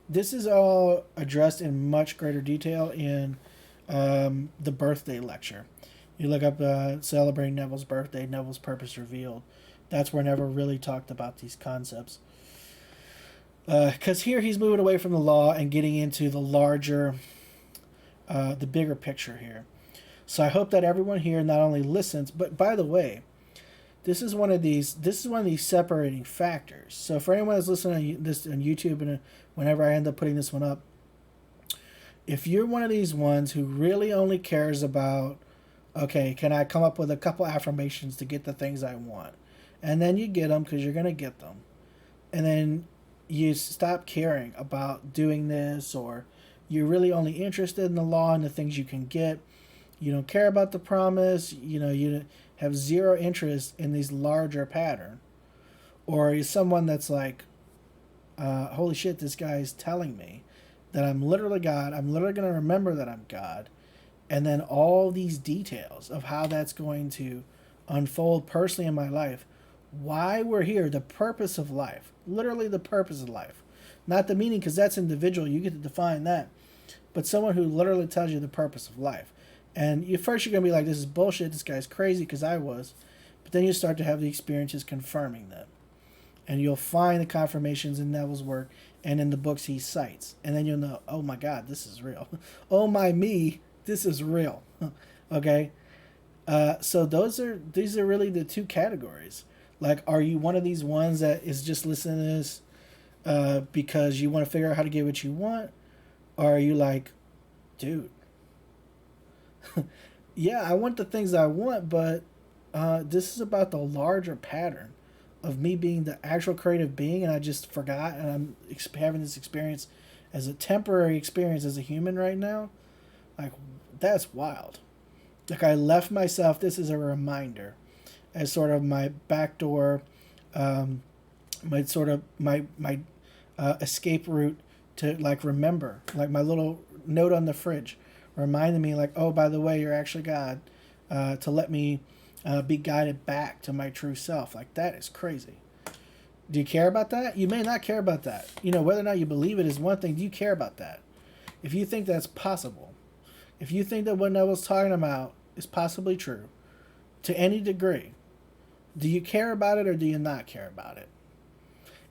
This is all addressed in much greater detail in the birthday lecture. You look up celebrating Neville's birthday, Neville's purpose revealed. That's where Neville really talked about these concepts. Because here he's moving away from the law and getting into the larger, the bigger picture here. So I hope that everyone here not only listens, but by the way, this is one of these separating factors. So for anyone that's listening to this on YouTube, and whenever I end up putting this one up, if you're one of these ones who really only cares about, okay, can I come up with a couple affirmations to get the things I want, and then you get them because you're gonna get them, and then you stop caring about doing this, or you're really only interested in the law and the things you can get. You don't care about the promise. You have zero interest in these larger pattern. Or you're someone that's like, holy shit, this guy is telling me that I'm literally God. I'm literally going to remember that I'm God. And then all these details of how that's going to unfold personally in my life. Why we're here, the purpose of life. Literally the purpose of life. Not the meaning, because that's individual. You get to define that. But someone who literally tells you the purpose of life. And you're going to be like, this is bullshit, this guy's crazy, because I was. But then you start to have the experiences confirming them. And you'll find the confirmations in Neville's work and in the books he cites. And then you'll know, oh my God, this is real. Oh my me, this is real. Okay? So these are really the two categories. Like, are you one of these ones that is just listening to this because you want to figure out how to get what you want? Or are you like, dude, yeah, I want the things I want, but this is about the larger pattern of me being the actual creative being, and I just forgot, and I'm having this experience as a temporary experience as a human right now. Like, that's wild. Like, I left myself, this is a reminder, as sort of my backdoor, my escape route to, like, remember, like my little note on the fridge, reminding me, like, oh, by the way, you're actually God, to let me be guided back to my true self. Like, that is crazy. Do you care about that? You may not care about that. Whether or not you believe it is one thing. Do you care about that? If you think that's possible, if you think that what Neville's talking about is possibly true, to any degree, do you care about it or do you not care about it?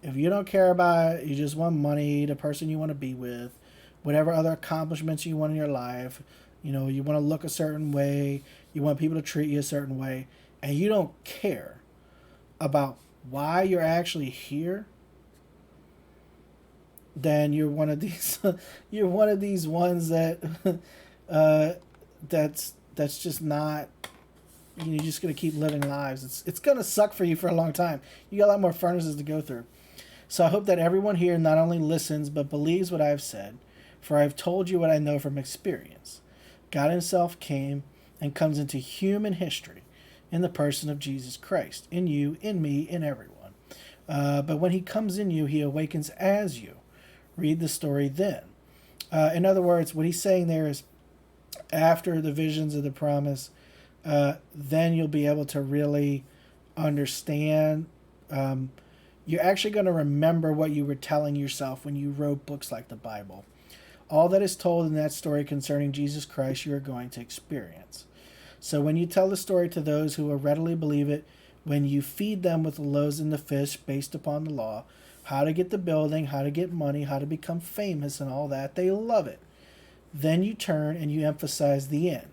If you don't care about it, you just want money, the person you want to be with, whatever other accomplishments you want in your life, you want to look a certain way, you want people to treat you a certain way, and you don't care about why you're actually here, then you're one of these you're one of these ones that that's just not, you're just going to keep living lives. It's going to suck for you for a long time. You got a lot more furnaces to go through. So I hope that everyone here not only listens but believes what I've said, for I've told you what I know from experience. God himself came and comes into human history in the person of Jesus Christ, in you, in me, in everyone. But when he comes in you, he awakens as you. Read the story then. In other words, what he's saying there is, after the visions of the promise, then you'll be able to really understand. You're actually going to remember what you were telling yourself when you wrote books like the Bible. All that is told in that story concerning Jesus Christ, you are going to experience. So when you tell the story to those who will readily believe it, when you feed them with the loaves and the fish based upon the law, how to get the building, how to get money, how to become famous and all that, they love it. Then you turn and you emphasize the end,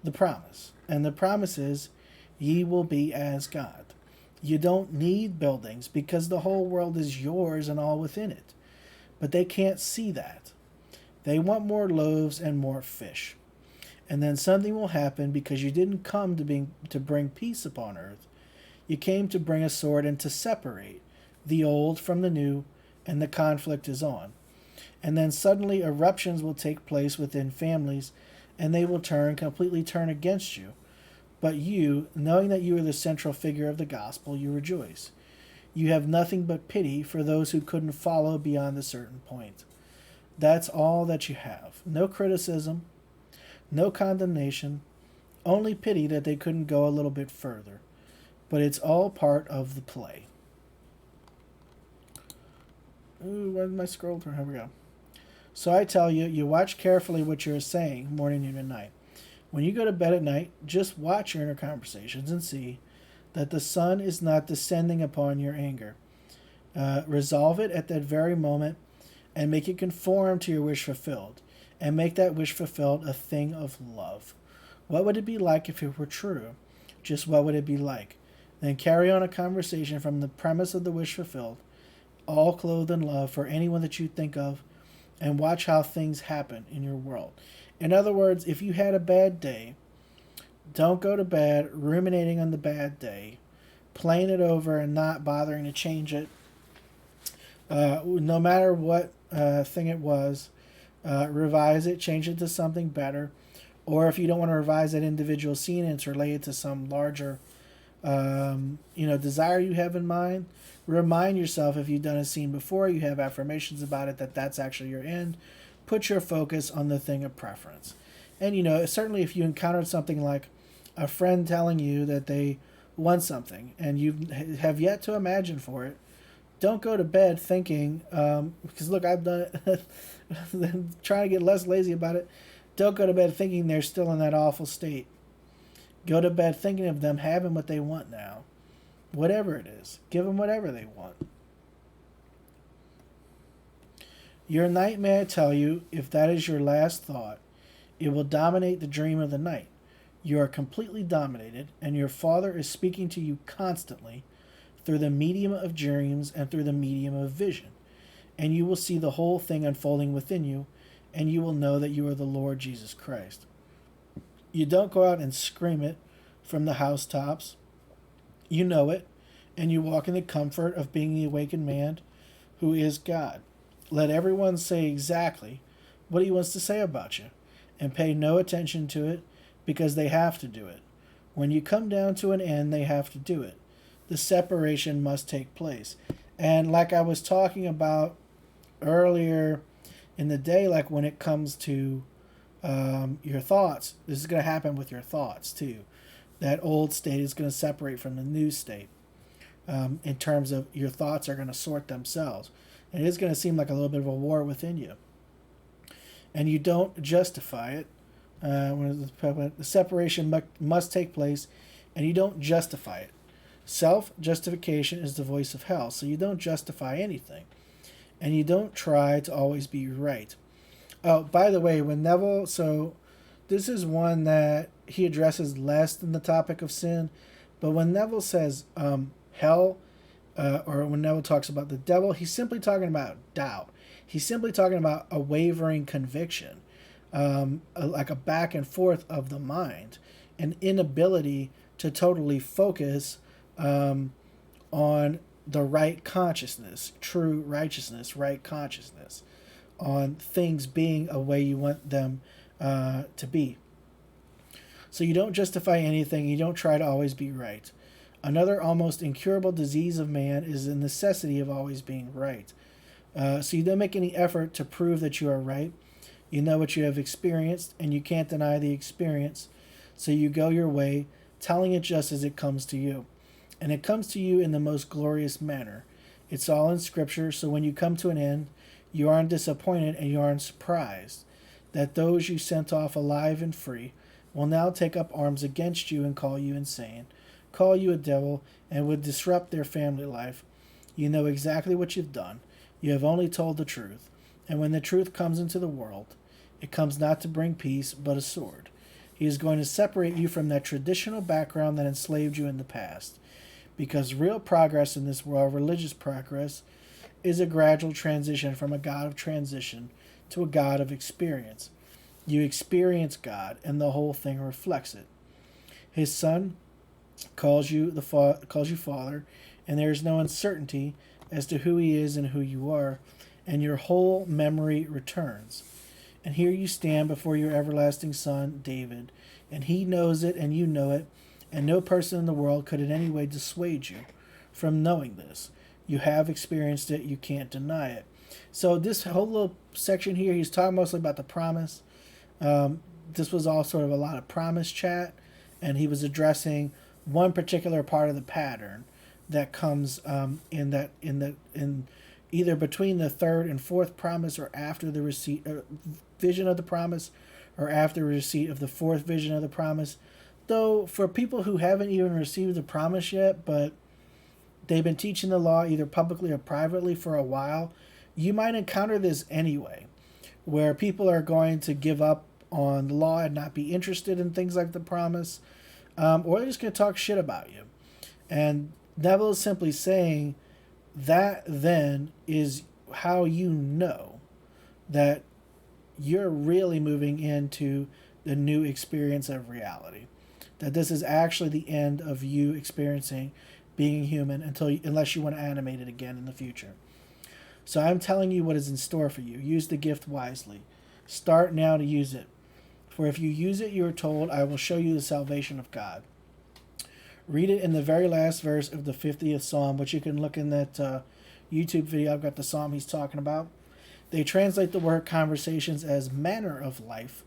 the promise. And the promise is, ye will be as God. You don't need buildings because the whole world is yours and all within it. But they can't see that. They want more loaves and more fish. And then something will happen because you didn't come to bring peace upon earth. You came to bring a sword and to separate the old from the new, and the conflict is on. And then suddenly eruptions will take place within families, and they will completely turn against you. But you, knowing that you are the central figure of the gospel, you rejoice. You have nothing but pity for those who couldn't follow beyond a certain point. That's all that you have. No criticism, no condemnation, only pity that they couldn't go a little bit further. But it's all part of the play. Ooh, where did my scroll through? Here we go. So I tell you, you watch carefully what you're saying, morning, noon, and night. When you go to bed at night, just watch your inner conversations and see that the sun is not descending upon your anger. Resolve it at that very moment and make it conform to your wish fulfilled, and make that wish fulfilled a thing of love. What would it be like if it were true? Just what would it be like? Then carry on a conversation from the premise of the wish fulfilled, all clothed in love for anyone that you think of, and watch how things happen in your world. In other words, if you had a bad day, don't go to bed ruminating on the bad day, playing it over and not bothering to change it. No matter what thing it was, revise it, change it to something better. Or if you don't want to revise that individual scene and it's related to some larger desire you have in mind, remind yourself, if you've done a scene before, you have affirmations about it, that's actually your end. Put your focus on the thing of preference. And, certainly if you encountered something like a friend telling you that they want something and you have yet to imagine for it, don't go to bed thinking, because look, I've done it, trying to get less lazy about it. Don't go to bed thinking they're still in that awful state. Go to bed thinking of them having what they want now. Whatever it is. Give them whatever they want. Your night, may I tell you, if that is your last thought, it will dominate the dream of the night. You are completely dominated, and your Father is speaking to you constantly through the medium of dreams and through the medium of vision. And you will see the whole thing unfolding within you, and you will know that you are the Lord Jesus Christ. You don't go out and scream it from the housetops. You know it, and you walk in the comfort of being the awakened man who is God. Let everyone say exactly what he wants to say about you, and pay no attention to it, because they have to do it. When you come down to an end, they have to do it. The separation must take place. And like I was talking about earlier in the day, like when it comes to your thoughts, this is going to happen with your thoughts too. That old state is going to separate from the new state in terms of your thoughts are going to sort themselves. And it is going to seem like a little bit of a war within you. And you don't justify it. The separation must take place, and you don't justify it. Self-justification is the voice of hell, so you don't justify anything. And you don't try to always be right. Oh, by the way, when Neville, so this is one that he addresses less than the topic of sin, but when Neville says hell, or when Neville talks about the devil, he's simply talking about doubt. He's simply talking about a wavering conviction, like a back and forth of the mind, an inability to totally focus on the right consciousness, true righteousness, right consciousness, on things being a way you want them to be. So you don't justify anything. You don't try to always be right. Another almost incurable disease of man is the necessity of always being right. So you don't make any effort to prove that you are right. You know what you have experienced, and you can't deny the experience. So you go your way, telling it just as it comes to you. And it comes to you in the most glorious manner. It's all in Scripture, so when you come to an end, you aren't disappointed and you aren't surprised that those you sent off alive and free will now take up arms against you and call you insane, call you a devil, and would disrupt their family life. You know exactly what you've done. You have only told the truth. And when the truth comes into the world, it comes not to bring peace, but a sword. He is going to separate you from that traditional background that enslaved you in the past. Because real progress in this world, religious progress, is a gradual transition from a God of transition to a God of experience. You experience God, and the whole thing reflects it. His Son calls you calls you Father, and there is no uncertainty as to who He is and who you are, and your whole memory returns. And here you stand before your everlasting Son, David, and He knows it, and you know it, and no person in the world could in any way dissuade you from knowing this. You have experienced it, you can't deny it. So this whole little section here, he's talking mostly about the promise. This was all sort of a lot of promise chat, and he was addressing one particular part of the pattern that comes in either between the third and fourth promise, or after the receipt vision of the promise, or after receipt of the fourth vision of the promise. Though for people who haven't even received the promise yet, but they've been teaching the law either publicly or privately for a while, you might encounter this anyway, where people are going to give up on the law and not be interested in things like the promise, or they're just going to talk shit about you. And Neville is simply saying that then is how you know that you're really moving into the new experience of reality. That this is actually the end of you experiencing being human unless you want to animate it again in the future. So I'm telling you what is in store for you. Use the gift wisely. Start now to use it. For if you use it, you are told, I will show you the salvation of God. Read it in the very last verse of the 50th Psalm, which you can look in that YouTube video. I've got the Psalm he's talking about. They translate the word conversations as manner of life,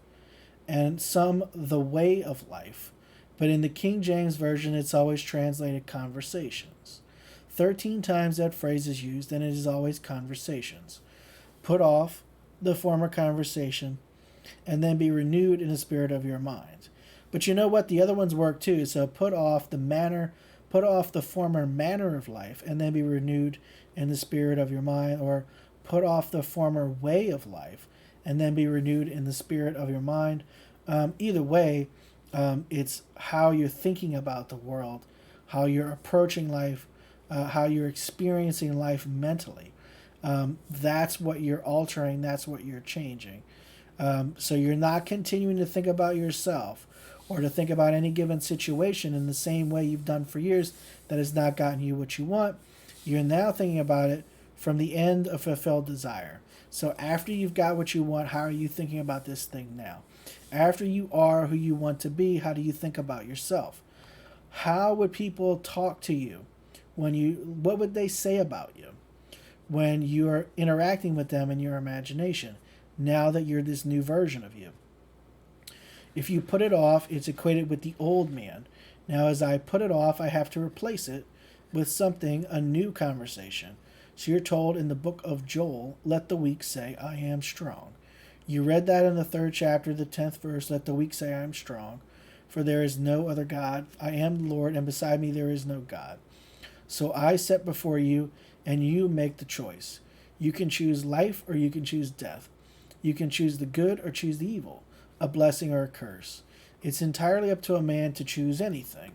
and some the way of life. But in the King James Version, it's always translated conversations. 13 times that phrase is used, and it is always conversations. Put off the former conversation, and then be renewed in the spirit of your mind. But you know what? The other ones work too. So put off the former manner of life, and then be renewed in the spirit of your mind. Or put off the former way of life, and then be renewed in the spirit of your mind. Either way, it's how you're thinking about the world, how you're approaching life, how you're experiencing life mentally. That's what you're altering. That's what you're changing. So you're not continuing to think about yourself or to think about any given situation in the same way you've done for years that has not gotten you what you want. You're now thinking about it from the end of fulfilled desire. So after you've got what you want, how are you thinking about this thing now? After you are who you want to be, how do you think about yourself? How would people talk to you what would they say about you when you're interacting with them in your imagination, now that you're this new version of you? If you put it off, it's equated with the old man. Now, as I put it off, I have to replace it with a new conversation. So you're told in the book of Joel, let the weak say, I am strong. You read that in the 3rd chapter, the 10th verse, let the weak say, I am strong. For there is no other God. I am the Lord, and beside me there is no God. So I set before you, and you make the choice. You can choose life or you can choose death. You can choose the good or choose the evil, a blessing or a curse. It's entirely up to a man to choose anything.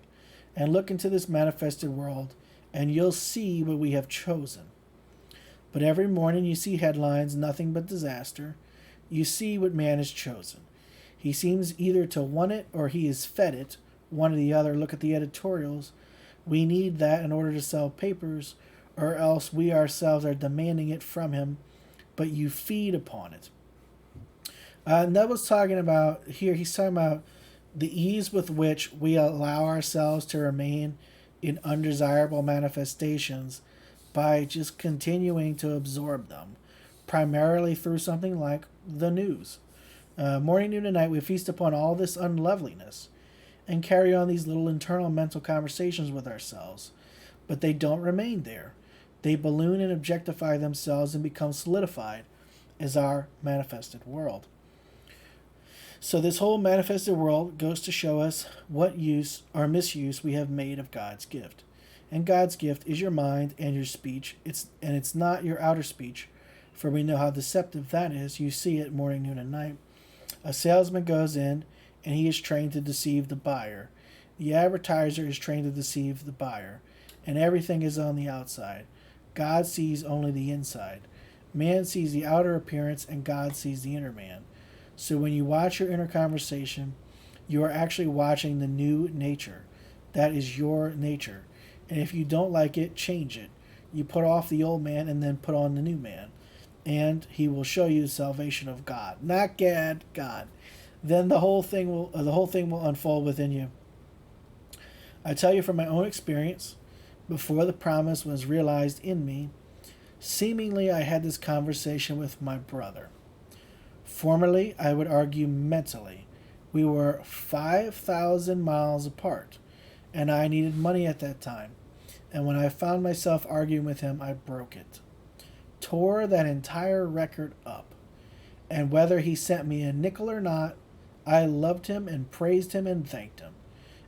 And look into this manifested world, and you'll see what we have chosen. But every morning you see headlines, nothing but disaster. You see what man has chosen. He seems either to want it or he is fed it, one or the other. Look at the editorials. We need that in order to sell papers, or else we ourselves are demanding it from him, but you feed upon it. Neville's talking about, here he's talking about the ease with which we allow ourselves to remain in undesirable manifestations by just continuing to absorb them, primarily through something like the news. Morning, noon, and night, we feast upon all this unloveliness and carry on these little internal mental conversations with ourselves. But they don't remain there. They balloon and objectify themselves and become solidified as our manifested world. So this whole manifested world goes to show us what use or misuse we have made of God's gift. And God's gift is your mind and your speech. It's not your outer speech, for we know how deceptive that is. You see it morning, noon, and night. A salesman goes in, and he is trained to deceive the buyer. The advertiser is trained to deceive the buyer. And everything is on the outside. God sees only the inside. Man sees the outer appearance, and God sees the inner man. So when you watch your inner conversation, you are actually watching the new nature. That is your nature. And if you don't like it, change it. You put off the old man and then put on the new man. And he will show you the salvation of God. Not Gad, God. Then the whole thing will unfold within you. I tell you from my own experience, before the promise was realized in me, seemingly I had this conversation with my brother. Formerly, I would argue mentally. We were 5,000 miles apart, and I needed money at that time. And when I found myself arguing with him, I broke it. Tore that entire record up. And whether he sent me a nickel or not, I loved him and praised him and thanked him,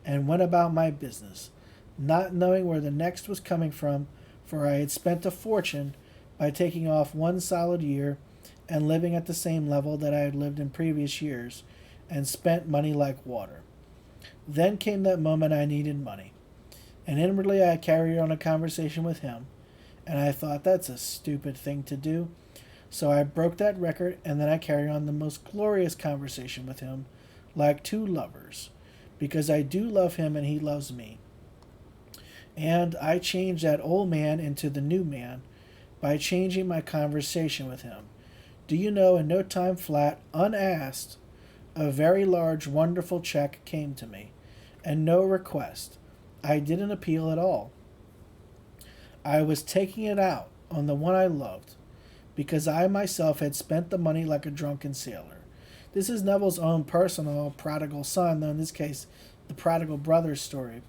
and went about my business, not knowing where the next was coming from, for I had spent a fortune by taking off one solid year and living at the same level that I had lived in previous years, and spent money like water. Then came that moment I needed money, and inwardly I carried on a conversation with him, and I thought that's a stupid thing to do. So I broke that record, and then I carried on the most glorious conversation with him, like two lovers, because I do love him and he loves me. And I changed that old man into the new man by changing my conversation with him. Do you know, in no time flat, unasked, a very large, wonderful check came to me, and no request. I didn't appeal at all. I was taking it out on the one I loved, because I myself had spent the money like a drunken sailor. This is Neville's own personal prodigal son, though in this case, the prodigal brother's story.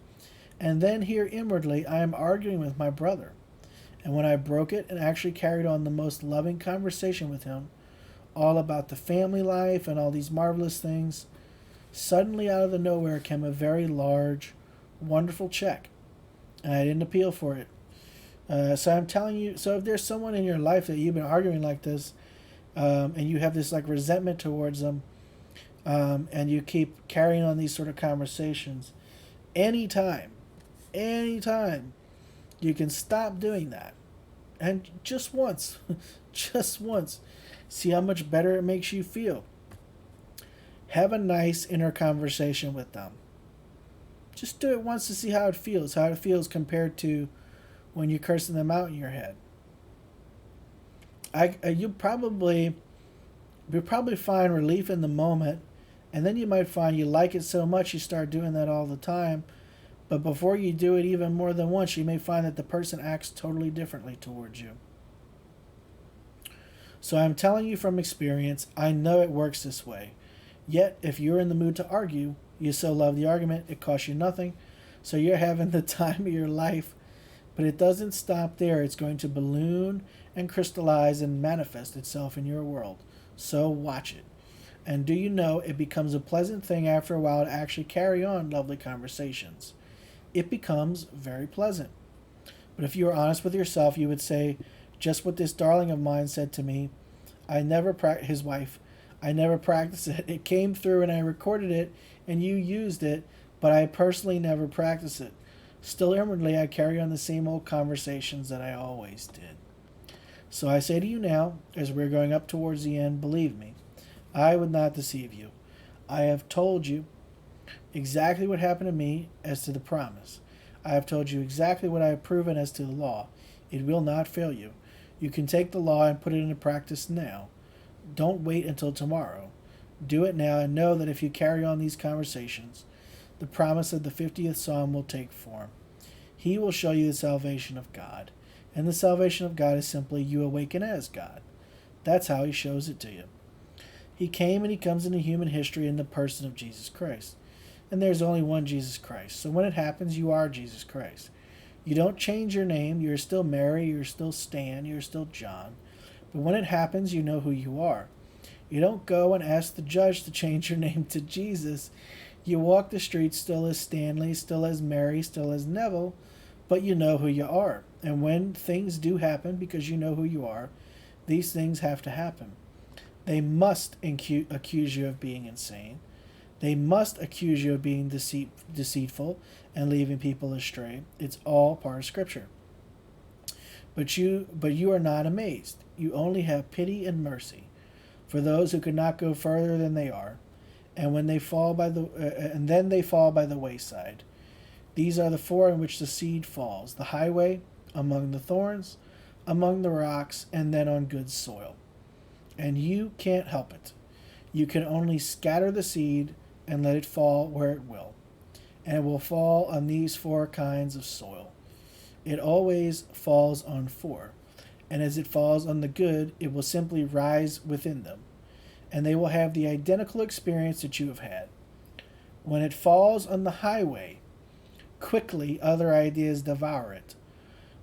And then here inwardly, I am arguing with my brother. And when I broke it and actually carried on the most loving conversation with him, all about the family life and all these marvelous things, suddenly out of the nowhere came a very large, wonderful check. And I didn't appeal for it. So I'm telling you, so if there's someone in your life that you've been arguing like this, and you have this like resentment towards them, and you keep carrying on these sort of conversations, anytime, you can stop doing that. And just once, just once, see how much better it makes you feel. Have a nice inner conversation with them. Just do it once to see how it feels compared to when you're cursing them out in your head. You'll probably find relief in the moment, and then you might find you like it so much you start doing that all the time. But before you do it even more than once, you may find that the person acts totally differently towards you. So I'm telling you from experience, I know it works this way. Yet, if you're in the mood to argue, you so love the argument, it costs you nothing, so you're having the time of your life. But it doesn't stop there. It's going to balloon and crystallize and manifest itself in your world. So watch it. And do you know, it becomes a pleasant thing after a while to actually carry on lovely conversations. It becomes very pleasant. But if you were honest with yourself, you would say, just what this darling of mine said to me. His wife, I never practiced it. It came through and I recorded it and you used it, but I personally never practiced it. Still inwardly, I carry on the same old conversations that I always did. So I say to you now, as we're going up towards the end, believe me, I would not deceive you. I have told you exactly what happened to me as to the promise. I have told you exactly what I have proven as to the law. It will not fail you. You can take the law and put it into practice now. Don't wait until tomorrow. Do it now and know that if you carry on these conversations, the promise of the 50th Psalm will take form. He will show you the salvation of God. And the salvation of God is simply you awaken as God. That's how he shows it to you. He came and he comes into human history in the person of Jesus Christ. And there's only one Jesus Christ. So when it happens, you are Jesus Christ. You don't change your name. You're still Mary. You're still Stan. You're still John. But when it happens, you know who you are. You don't go and ask the judge to change your name to Jesus. You walk the streets still as Stanley, still as Mary, still as Neville, but you know who you are. And when things do happen, because you know who you are, these things have to happen. They must accuse you of being insane. They must accuse you of being deceitful and leaving people astray. It's all part of Scripture. But you are not amazed. You only have pity and mercy. for those who could not go further than they are, and when they fall by the and then they fall by the wayside. These are the four in which the seed falls: the highway, among the thorns, among the rocks, and then on good soil. And you can't help it. You can only scatter the seed and let it fall where it will. And it will fall on these four kinds of soil. It always falls on four. And as it falls on the good, it will simply rise within them. And they will have the identical experience that you have had. When it falls on the highway, quickly other ideas devour it.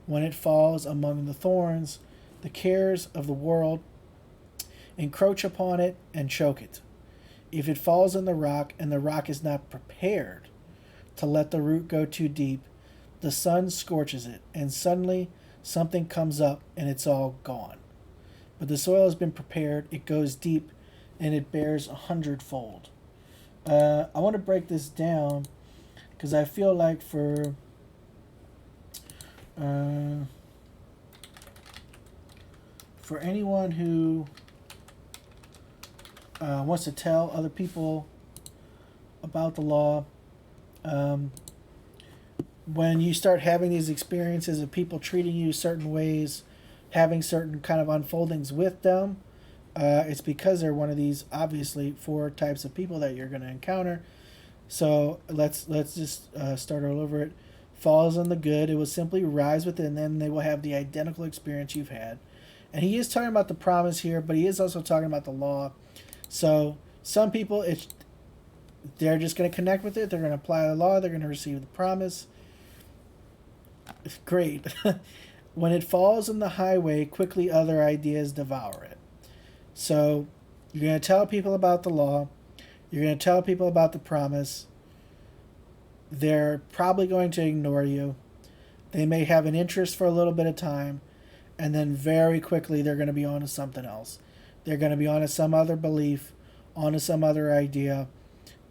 When it falls among the thorns, the cares of the world encroach upon it and choke it. If it falls on the rock and the rock is not prepared to let the root go too deep, the sun scorches it, and suddenly something comes up and it's all gone. But the soil has been prepared, it goes deep, and it bears 100-fold. I want to break this down because I feel like for anyone who wants to tell other people about the law, when you start having these experiences of people treating you certain ways, having certain kind of unfoldings with them, it's because they're one of these obviously four types of people that you're going to encounter. So let's just start all over. It falls on the good, it will simply rise within them. They will have the identical experience you've had. And he is talking about the promise here, but he is also talking about the law. So some people, they're just going to connect with it. They're going to apply the law. They're going to receive the promise. It's great. When it falls on the highway, quickly other ideas devour it. So you're going to tell people about the law. You're going to tell people about the promise. They're probably going to ignore you. They may have an interest for a little bit of time, and then very quickly they're going to be on to something else. They're going to be on to some other belief, on to some other idea,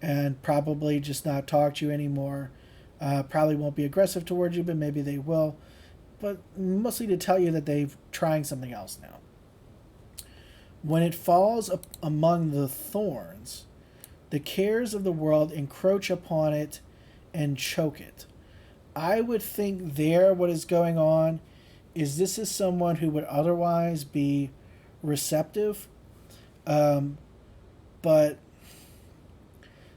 and probably just not talk to you anymore. Probably won't be aggressive towards you, but maybe they will. But mostly to tell you that they're trying something else now. When it falls among the thorns, the cares of the world encroach upon it and choke it. I would think what is going on is this is someone who would otherwise be receptive, but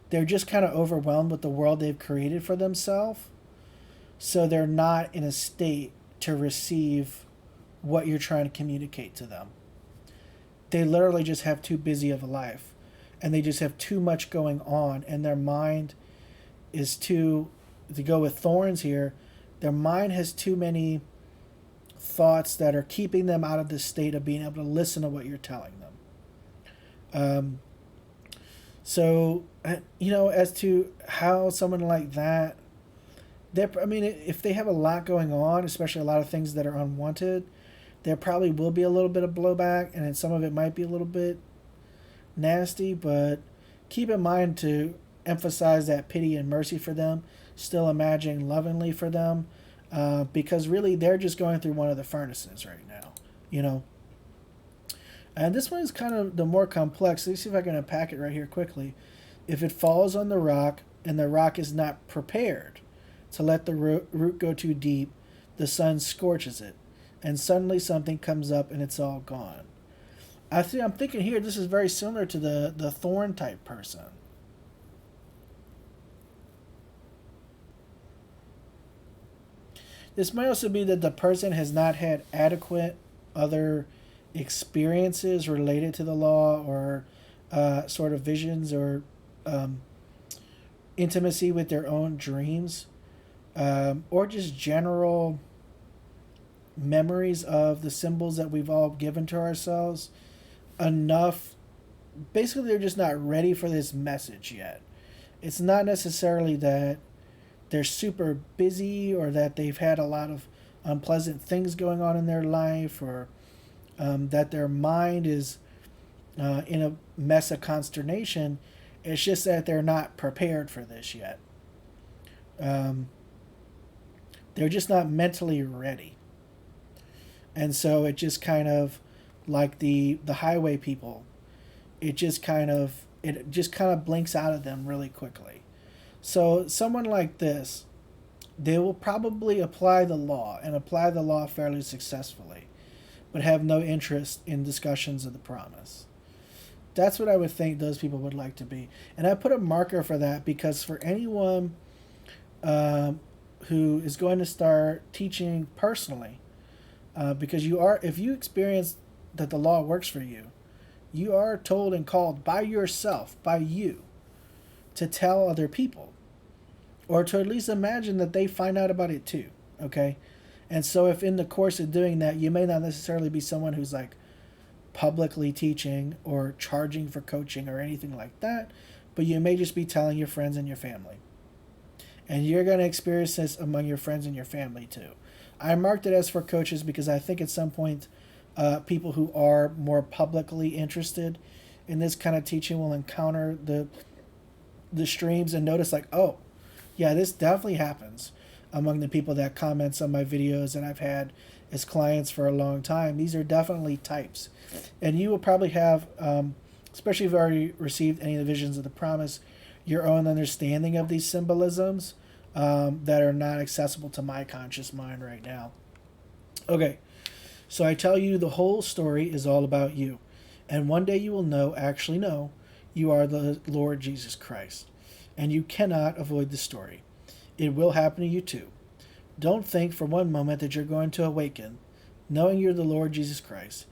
they're just kind of overwhelmed with the world they've created for themselves, so they're not in a state to receive what you're trying to communicate to them. They literally just have too busy of a life, and they just have too much going on, and their mind is to go with thorns here, their mind has too many thoughts that are keeping them out of this state of being able to listen to what you're telling them. So, as to how someone like that, if they have a lot going on, especially a lot of things that are unwanted, there probably will be a little bit of blowback, and then some of it might be a little bit nasty, but keep in mind to emphasize that pity and mercy for them, still imagining lovingly for them, because really they're just going through one of the furnaces right now, And this one is kind of the more complex. Let's see if I can unpack it right here quickly. If it falls on the rock and the rock is not prepared to let the root go too deep, the sun scorches it, and suddenly something comes up and it's all gone. I'm thinking here this is very similar to the thorn type person. This might also be that the person has not had adequate other experiences related to the law, or sort of visions, or intimacy with their own dreams, or just general memories of the symbols that we've all given to ourselves enough. Basically, they're just not ready for this message yet. It's not necessarily that they're super busy or that they've had a lot of unpleasant things going on in their life, or that their mind is in a mess of consternation. It's just that they're not prepared for this yet. They're just not mentally ready. And so it just kind of like the highway people. it just kind of blinks out of them really quickly. So someone like this, they will probably apply the law and apply the law fairly successfully, but have no interest in discussions of the promise. That's what I would think those people would like to be. And I put a marker for that because for anyone who is going to start teaching personally, because if you experience that the law works for you, you are told and called by yourself, by you, to tell other people, or to at least imagine that they find out about it too. Okay? And so if in the course of doing that, you may not necessarily be someone who's like publicly teaching or charging for coaching or anything like that, but you may just be telling your friends and your family. And you're going to experience this among your friends and your family too. I marked it as for coaches because I think at some point people who are more publicly interested in this kind of teaching will encounter the streams and notice like, oh, yeah, this definitely happens among the people that comments on my videos that I've had as clients for a long time. These are definitely types. And you will probably have, especially if you've already received any of the visions of the promise, your own understanding of these symbolisms that are not accessible to my conscious mind right now. Okay, so I tell you the whole story is all about you. And one day you will actually know, you are the Lord Jesus Christ. And you cannot avoid the story. It will happen to you too. Don't think for one moment that you're going to awaken, knowing you're the Lord Jesus Christ,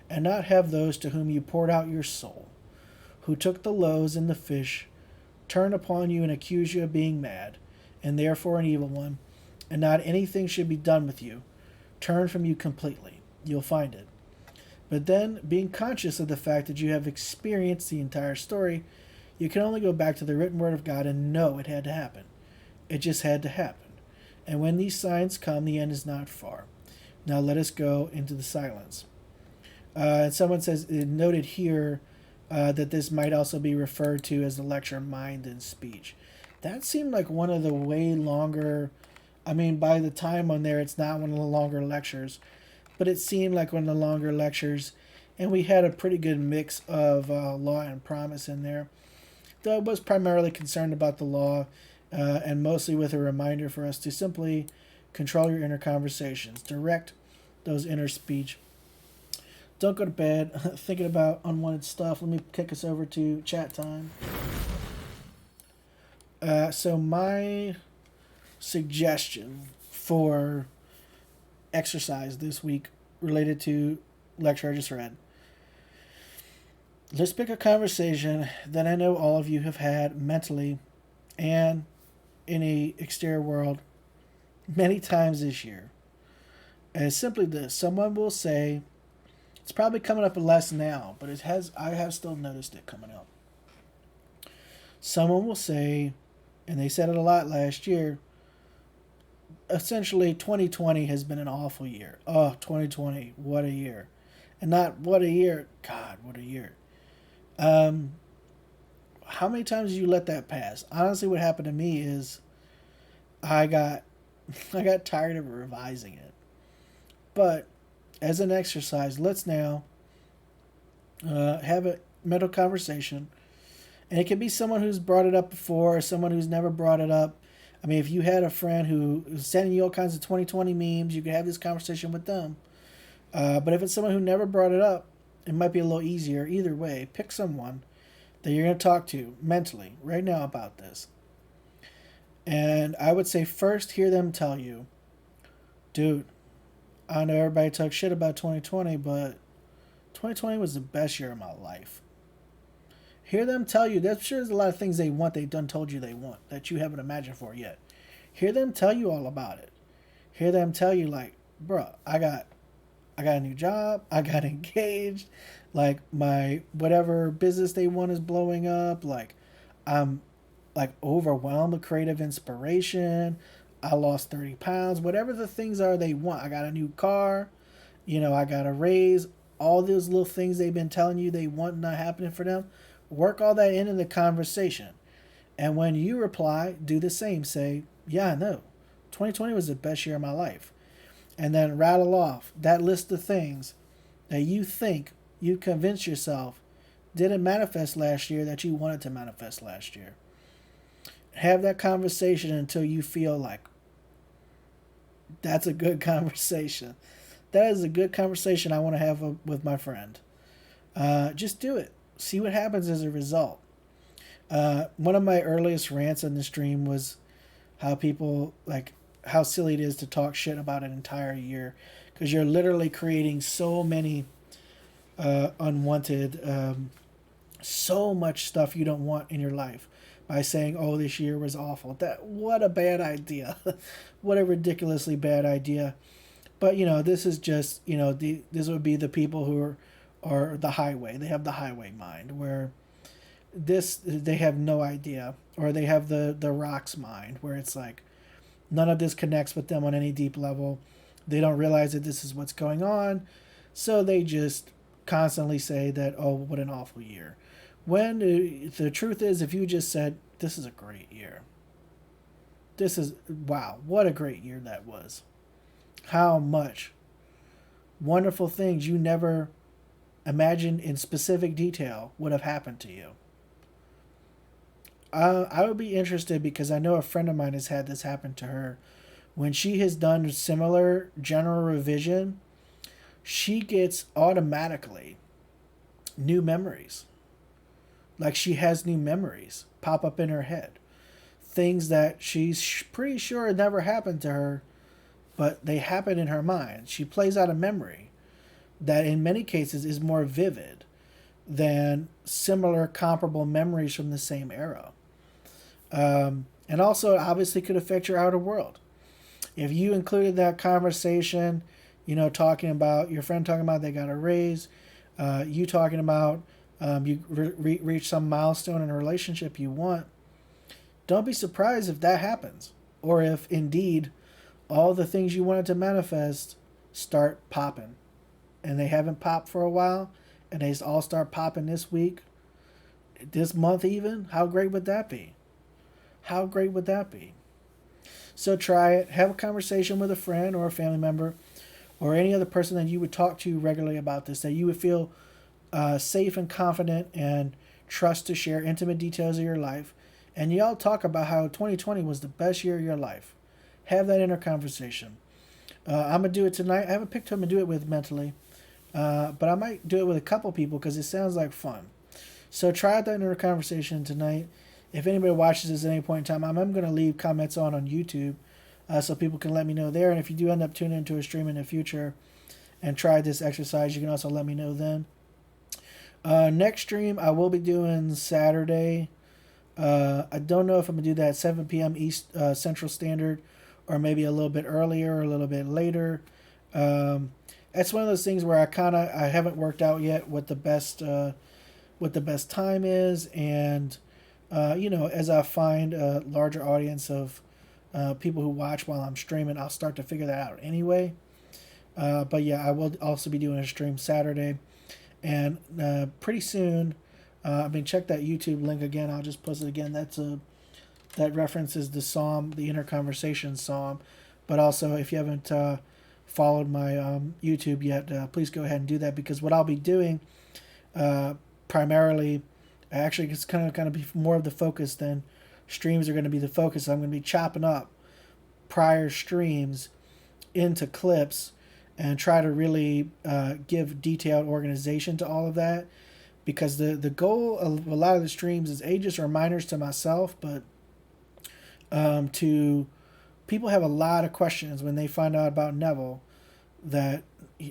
and not have those to whom you poured out your soul, who took the loaves and the fish, turn upon you and accuse you of being mad, and therefore an evil one, and not anything should be done with you. Turn from you completely. You'll find it. But then, being conscious of the fact that you have experienced the entire story, you can only go back to the written word of God and know it had to happen. It just had to happen. And when these signs come, the end is not far. Now let us go into the silence. And someone says, noted here that this might also be referred to as the lecture Mind and Speech. That seemed like one of the way longer, by the time on there, it's not one of the longer lectures, but it seemed like one of the longer lectures, and we had a pretty good mix of law and promise in there. Though I was primarily concerned about the law, and mostly with a reminder for us to simply control your inner conversations, direct those inner speech. Don't go to bed thinking about unwanted stuff. Let me kick us over to chat time. So my suggestion for exercise this week related to lecture I just read. Let's pick a conversation that I know all of you have had mentally and in the exterior world many times this year. And it's simply this. Someone will say, it's probably coming up less now, but I have still noticed it coming up. Someone will say, and they said it a lot last year, essentially 2020 has been an awful year. Oh, 2020, what a year. And not what a year, God, what a year. How many times did you let that pass? Honestly, what happened to me is I got tired of revising it. But as an exercise, let's now have a mental conversation. And it can be someone who's brought it up before or someone who's never brought it up. If you had a friend who was sending you all kinds of 2020 memes, you could have this conversation with them. But if it's someone who never brought it up, it might be a little easier. Either way, pick someone that you're going to talk to mentally right now about this. And I would say first hear them tell you, dude, I know everybody talks shit about 2020, but 2020 was the best year of my life. Hear them tell you, I'm sure there's a lot of things they want, they've done told you they want, that you haven't imagined for yet. Hear them tell you all about it. Hear them tell you like, bro, I got a new job, I got engaged, like my whatever business they want is blowing up, like I'm like overwhelmed with creative inspiration, I lost 30 pounds, whatever the things are they want. I got a new car, I got a raise, all those little things they've been telling you they want not happening for them. Work all that into the conversation. And when you reply, do the same. Say, yeah, I know. 2020 was the best year of my life. And then rattle off that list of things that you think you convince yourself didn't manifest last year that you wanted to manifest last year. Have that conversation until you feel like that's a good conversation. That is a good conversation I want to have with my friend. Just do it. See what happens as a result. One of my earliest rants on the stream was how people, like, how silly it is to talk shit about an entire year, because you're literally creating so many unwanted, so much stuff you don't want in your life by saying, "Oh, this year was awful." What a bad idea. What a ridiculously bad idea. But this is just this would be the people who are the highway. They have the highway mind, where they have no idea, or they have the rocks mind, where it's like none of this connects with them on any deep level. They don't realize that this is what's going on, so they just constantly say that, "Oh, what an awful year." When the truth is, if you just said, "This is a great year. Wow, what a great year that was. How much wonderful things you never imagined in specific detail would have happened to you." I would be interested, because I know a friend of mine has had this happen to her. When she has done similar general revision, she gets automatically new memories. Like, she has new memories pop up in her head. Things that she's pretty sure never happened to her, but they happen in her mind. She plays out a memory that in many cases is more vivid than similar comparable memories from the same era. And also, it obviously could affect your outer world. If you included that conversation, talking about your friend talking about they got a raise, you talking about you reach some milestone in a relationship you want, don't be surprised if that happens. Or if indeed all the things you wanted to manifest start popping. And they haven't popped for a while, and they all start popping this week, this month even. How great would that be? How great would that be? So try it. Have a conversation with a friend or a family member or any other person that you would talk to regularly about this, that you would feel safe and confident and trust to share intimate details of your life. And y'all talk about how 2020 was the best year of your life. Have that inner conversation. I'm going to do it tonight. I haven't picked who I'm going to do it with mentally. But I might do it with a couple people because it sounds like fun. So try out that inner conversation tonight. If anybody watches this at any point in time, I'm going to leave comments on YouTube so people can let me know there. And if you do end up tuning into a stream in the future and try this exercise, you can also let me know then. Next stream I will be doing Saturday. I don't know if I'm going to do that at 7 p.m. East Central Standard, or maybe a little bit earlier or a little bit later. That's one of those things where I haven't worked out yet what the best time is, and as I find a larger audience of people who watch while I'm streaming, I'll start to figure that out anyway. But yeah, I will also be doing a stream Saturday, and pretty soon. Check that YouTube link again. I'll just post it again. That references the psalm, the Inner Conversation psalm. But also, if you haven't followed my YouTube yet, please go ahead and do that, because what I'll be doing primarily, actually, it's kind of be more of the focus than streams are going to be the focus. I'm going to be chopping up prior streams into clips and try to really give detailed organization to all of that. Because the goal of a lot of the streams is just reminders to myself, but to people have a lot of questions when they find out about Neville, that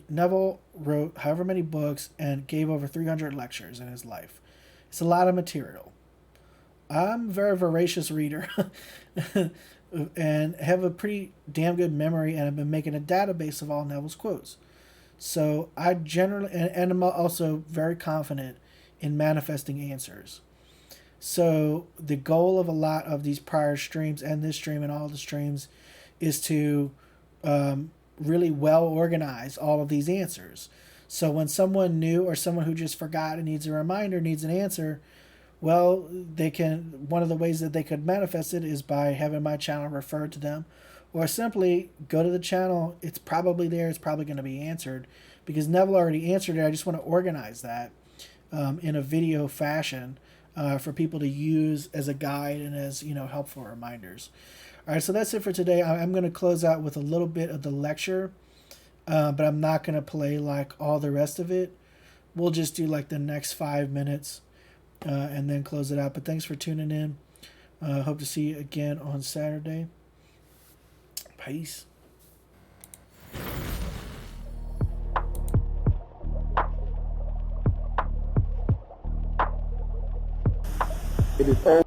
Neville wrote however many books and gave over 300 lectures in his life. It's a lot of material. I'm a very voracious reader and have a pretty damn good memory, and I've been making a database of all Neville's quotes. So I generally, and I'm also very confident in manifesting answers. So the goal of a lot of these prior streams and this stream and all the streams is to really well organize all of these answers. So when someone new or someone who just forgot and needs a reminder, needs an answer, well, one of the ways that they could manifest it is by having my channel referred to them, or simply go to the channel. It's probably there. It's probably going to be answered because Neville already answered it. I just want to organize that in a video fashion for people to use as a guide and as helpful reminders. All right, so that's it for today. I'm going to close out with a little bit of the lecture, but I'm not going to play like all the rest of it. We'll just do like the next 5 minutes and then close it out. But thanks for tuning in. Hope to see you again on Saturday. Peace. It is all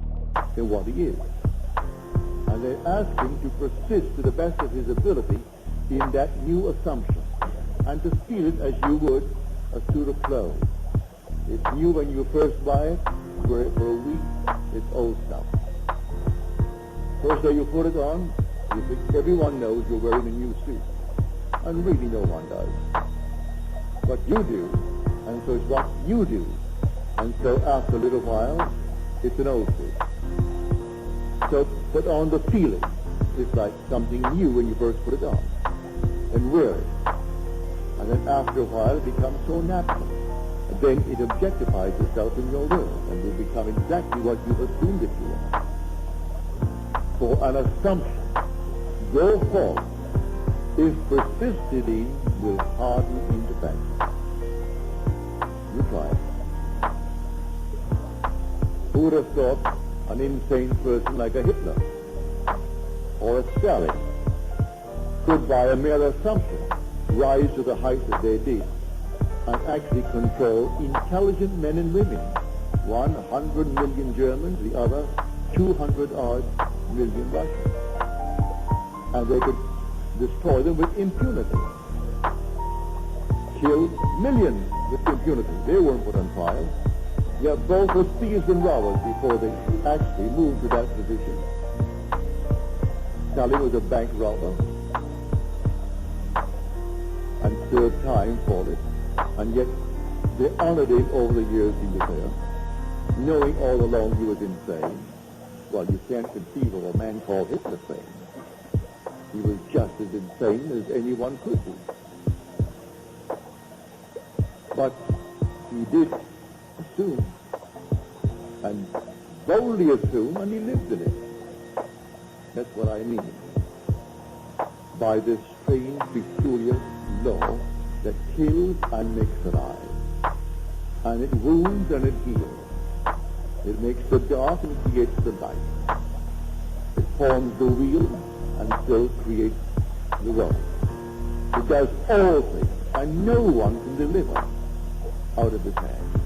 in what he is. And they ask him to persist to the best of his ability in that new assumption and to feel it as you would a suit of clothes. It's new when you first buy it, wear it for a week, it's old stuff. First day you put it on, you think everyone knows you're wearing a new suit. And really no one does. But you do, and so it's what you do. And so after a little while, it's an old suit. So put on the feeling. It's like something new when you first put it on. And wear it. And then after a while it becomes so natural. And then it objectifies itself in your will and will become exactly what you've assumed it to be. For an assumption, your fault, if persisted in, will harden into fact. You try it. Who would have thought an insane person like a Hitler or a Stalin could, by a mere assumption, rise to the height that they did and actually control intelligent men and women? 100 million Germans, the other 200-odd million Russians. And they could destroy them with impunity. Kill millions with impunity. They weren't put on trial. Yet both were thieves and robbers before they actually moved to that position. Stalin was a bank robber and served time for it. And yet they honored him over the years he was there, knowing all along he was insane. Well, you can't conceive of a man called Hitler sane. He was just as insane as anyone could be. But he did assume, and boldly assume, and he lived in it. That's what I mean by this strange, peculiar law that kills and makes alive. And it wounds and it heals. It makes the dark and creates the light. It forms the wheel and still creates the road. It does all things, and no one can deliver out of its hand.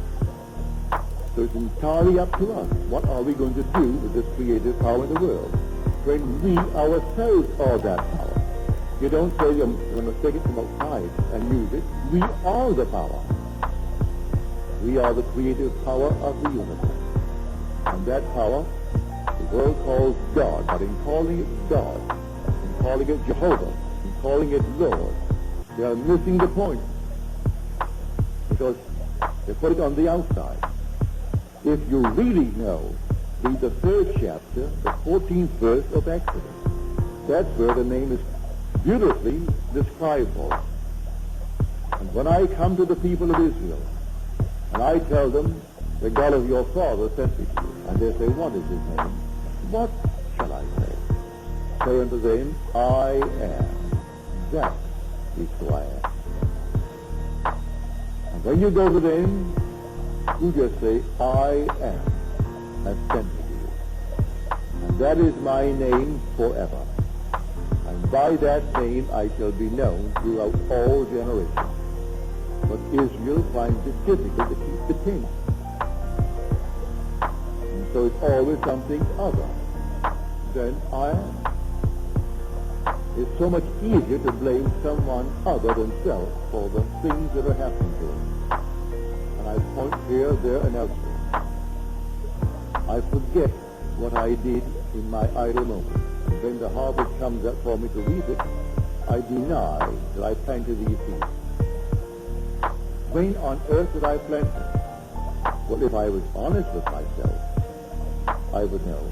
So it's entirely up to us. What are we going to do with this creative power in the world when we ourselves are that power? You don't say you're going to take it from outside and use it. We are the power. We are the creative power of the universe. And that power, the world calls God, but in calling it God, in calling it Jehovah, in calling it Lord, they are missing the point. Because they put it on the outside. If you really know, read the 3rd chapter, the 14th verse of Exodus. That's where the name is beautifully described for us. And when I come to the people of Israel, and I tell them, the God of your father sent me to you, and they say, what is his name? What shall I say? Say unto them, I am. That is who I am. And when you go to them, you just say, I am, has sent me to you. And that is my name forever. And by that name I shall be known throughout all generations. But Israel finds it difficult to keep the king. And so it's always something other than I am. It's so much easier to blame someone other than self for the things that are happening to us. And I point here, there, and elsewhere. I forget what I did in my idle moments. And when the harvest comes up for me to reap it, I deny that I planted these seeds. When on earth did I plant them? Well, if I was honest with myself, I would know.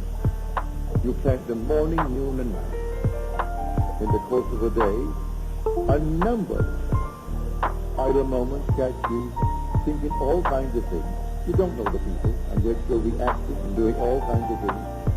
You plant them morning, noon, and night. In the course of a day, a number of idle moments catch you thinking all kinds of things. You don't know the people, and they're still reacting and doing all kinds of things.